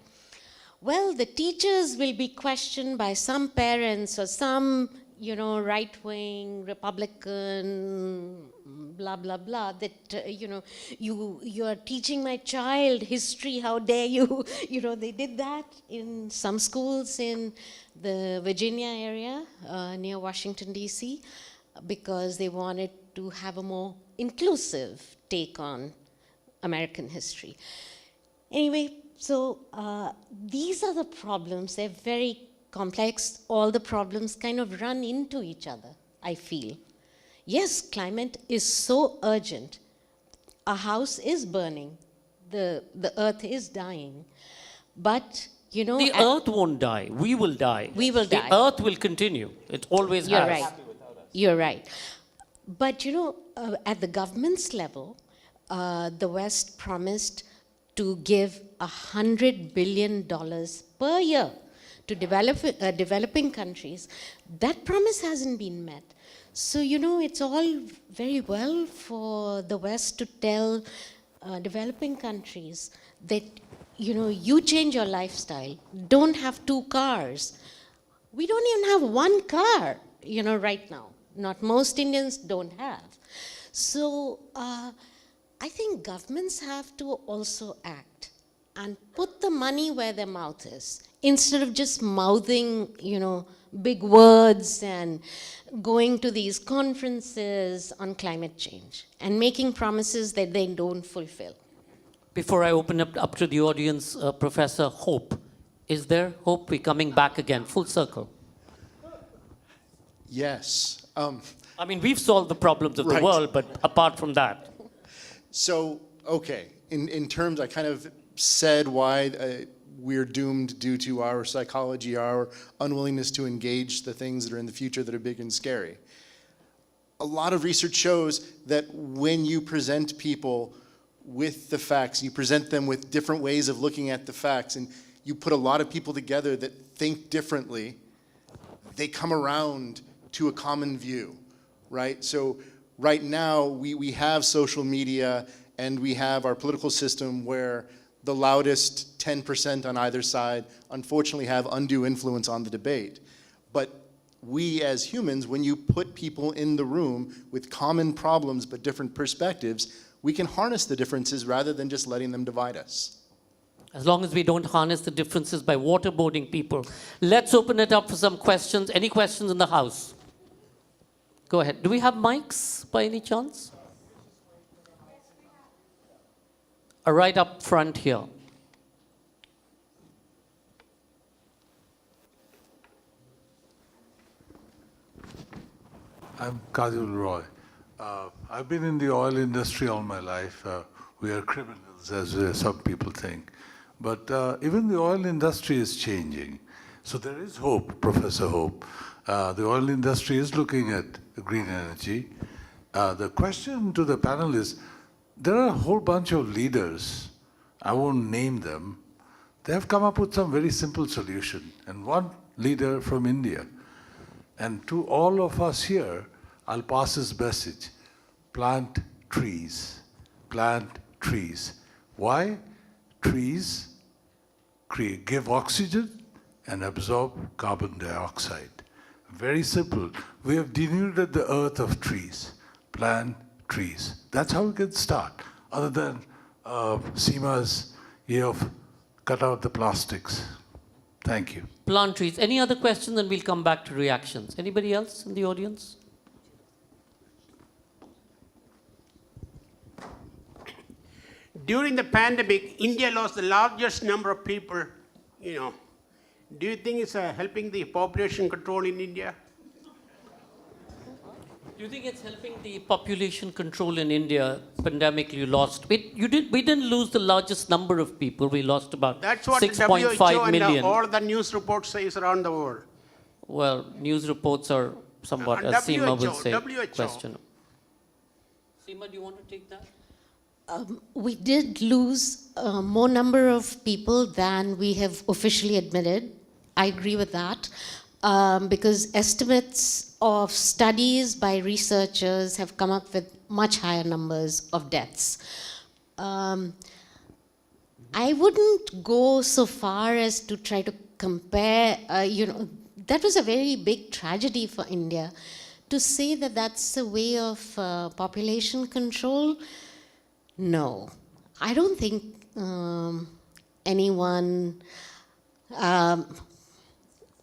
Speaker 5: Well, the teachers will be questioned by some parents or some, right-wing Republican, blah, blah, blah, that, you are teaching my child history, how dare you? They did that in some schools in the Virginia area near Washington, D.C., because they wanted to have a more inclusive take on American history. Anyway, so these are the problems. They're very complex. All the problems kind of run into each other, I feel. Yes, climate is so urgent. Our house is burning. The earth is dying. But,
Speaker 3: The earth won't die. We will die.
Speaker 5: We will die.
Speaker 3: The earth will continue. It always
Speaker 5: You're
Speaker 3: has.
Speaker 5: right. You're right. But, at the government's level, the West promised to give $100 billion per year to developing countries. That promise hasn't been met. So, it's all very well for the West to tell developing countries that, you change your lifestyle, don't have 2 cars. We don't even have 1 car, right now. Not most Indians don't have. So, I think governments have to also act and put the money where their mouth is, instead of just mouthing, big words and going to these conferences on climate change and making promises that they don't fulfill.
Speaker 3: Before I open up to the audience, Professor, hope. Is there hope? We're coming back again, full circle.
Speaker 6: Yes.
Speaker 3: I mean, we've solved the problems of the
Speaker 6: Right.
Speaker 3: world, but apart from that.
Speaker 6: So, okay, in terms, I kind of said why we're doomed due to our psychology, our unwillingness to engage the things that are in the future that are big and scary. A lot of research shows that when you present people with the facts, you present them with different ways of looking at the facts, and you put a lot of people together that think differently, they come around to a common view, right? So right now, we have social media and we have our political system where the loudest 10% on either side, unfortunately, have undue influence on the debate. But we as humans, when you put people in the room with common problems but different perspectives, we can harness the differences rather than just letting them divide us.
Speaker 3: As long as we don't harness the differences by waterboarding people. Let's open it up for some questions. Any questions in the house? Go ahead. Do we have mics by any chance? Right up front here.
Speaker 7: I'm Kajul Roy. I've been in the oil industry all my life. We are criminals, as some people think. But even the oil industry is changing. So there is hope, Professor Hope. The oil industry is looking at green energy. The question to the panel is, there are a whole bunch of leaders, I won't name them, they have come up with some very simple solution. And one leader from India. And to all of us here, I'll pass this message. Plant trees. Plant trees. Why? Trees give oxygen and absorb carbon dioxide. Very simple. We have denuded the earth of trees. Plant trees. That's how we can start. Other than Seema's year of cut out the plastics. Thank you.
Speaker 3: Plant trees. Any other questions? And we'll come back to reactions. Anybody else in the audience?
Speaker 8: During the pandemic, India lost the largest number of people, Do you think it's helping the population control in India?
Speaker 3: Do you think it's helping the population control in India? Pandemic, you lost. We didn't lose the largest number of people. We lost about
Speaker 8: That's what the
Speaker 3: 6.5
Speaker 8: WHO
Speaker 3: million.
Speaker 8: and all the news reports says around the world.
Speaker 3: Well, news reports are somewhat,
Speaker 8: And
Speaker 3: as Seema will
Speaker 8: WHO.
Speaker 3: say,
Speaker 8: WHO.
Speaker 3: questionable. Seema, do you want to take that?
Speaker 5: We did lose more number of people than we have officially admitted. I agree with that. Because estimates of studies by researchers have come up with much higher numbers of deaths. I wouldn't go so far as to try to compare, that was a very big tragedy for India. To say that that's a way of population control, no. I don't think anyone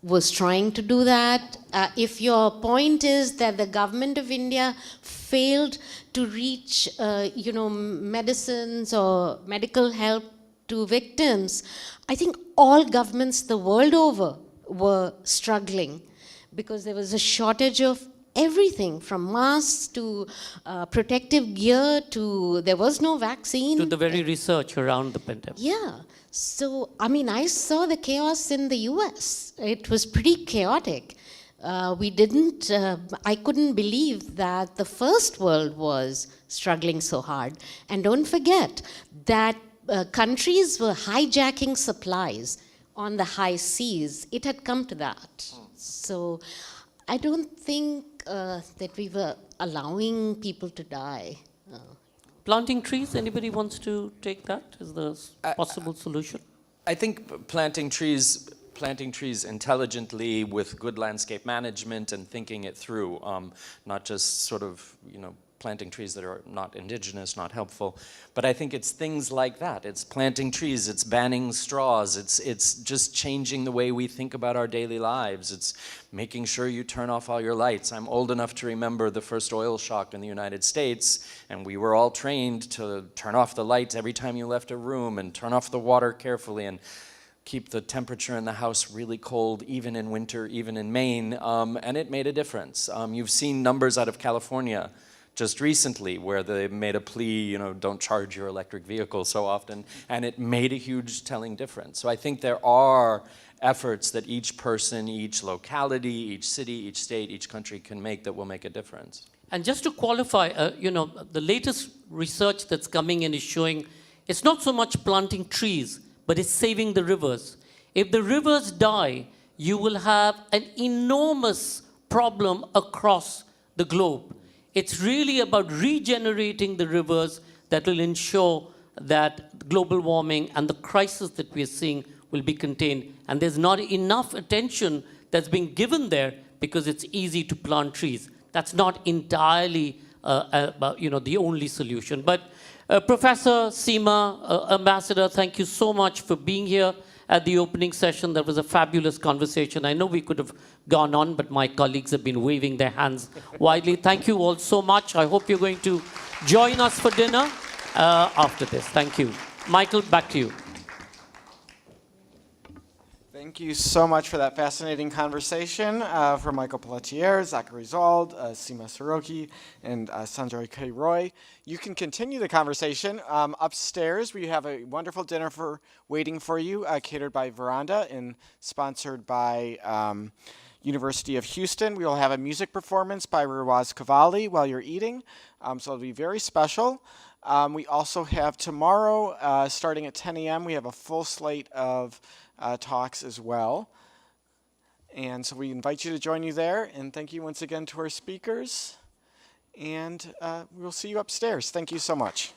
Speaker 5: was trying to do that. If your point is that the government of India failed to reach, medicines or medical help to victims, I think all governments the world over were struggling because there was a shortage of everything from masks to protective gear to there was no vaccine.
Speaker 3: To the very research around the pandemic.
Speaker 5: Yeah. So, I saw the chaos in the US. It was pretty chaotic. I couldn't believe that the first world was struggling so hard. And don't forget that countries were hijacking supplies on the high seas. It had come to that. So, I don't think that we were allowing people to die.
Speaker 3: Planting trees, anybody wants to take that as the possible solution?
Speaker 4: I think planting trees intelligently with good landscape management and thinking it through, not just sort of, planting trees that are not indigenous, not helpful. But I think it's things like that. It's planting trees, it's banning straws, it's just changing the way we think about our daily lives. It's making sure you turn off all your lights. I'm old enough to remember the first oil shock in the United States, and we were all trained to turn off the lights every time you left a room and turn off the water carefully and keep the temperature in the house really cold, even in winter, even in Maine, and it made a difference. You've seen numbers out of California just recently where they made a plea, don't charge your electric vehicle so often, and it made a huge telling difference. So I think there are efforts that each person, each locality, each city, each state, each country can make that will make a difference.
Speaker 3: And just to qualify, the latest research that's coming in is showing it's not so much planting trees, but it's saving the rivers. If the rivers die, you will have an enormous problem across the globe. It's really about regenerating the rivers that will ensure that global warming and the crisis that we are seeing will be contained. And there's not enough attention that's being given there because it's easy to plant trees. That's not entirely the only solution. But Professor Seema, Ambassador, thank you so much for being here at the opening session. That was a fabulous conversation. I know we could have gone on, but my colleagues have been waving their hands widely. Thank you all so much. I hope you're going to join us for dinner after this. Thank you. Michael, back to you.
Speaker 2: Thank you so much for that fascinating conversation from Michael Pelletier, Zachary Zold, Seema Soroki, and Sanjoy K. Roy. You can continue the conversation upstairs. We have a wonderful dinner waiting for you, catered by Veranda and sponsored by University of Houston. We will have a music performance by Riwaz Cavalli while you're eating, so it'll be very special. We also have tomorrow, starting at 10 a.m., we have a full slate of talks as well. And so we invite you to join you there. And thank you once again to our speakers. And we'll see you upstairs. Thank you so much.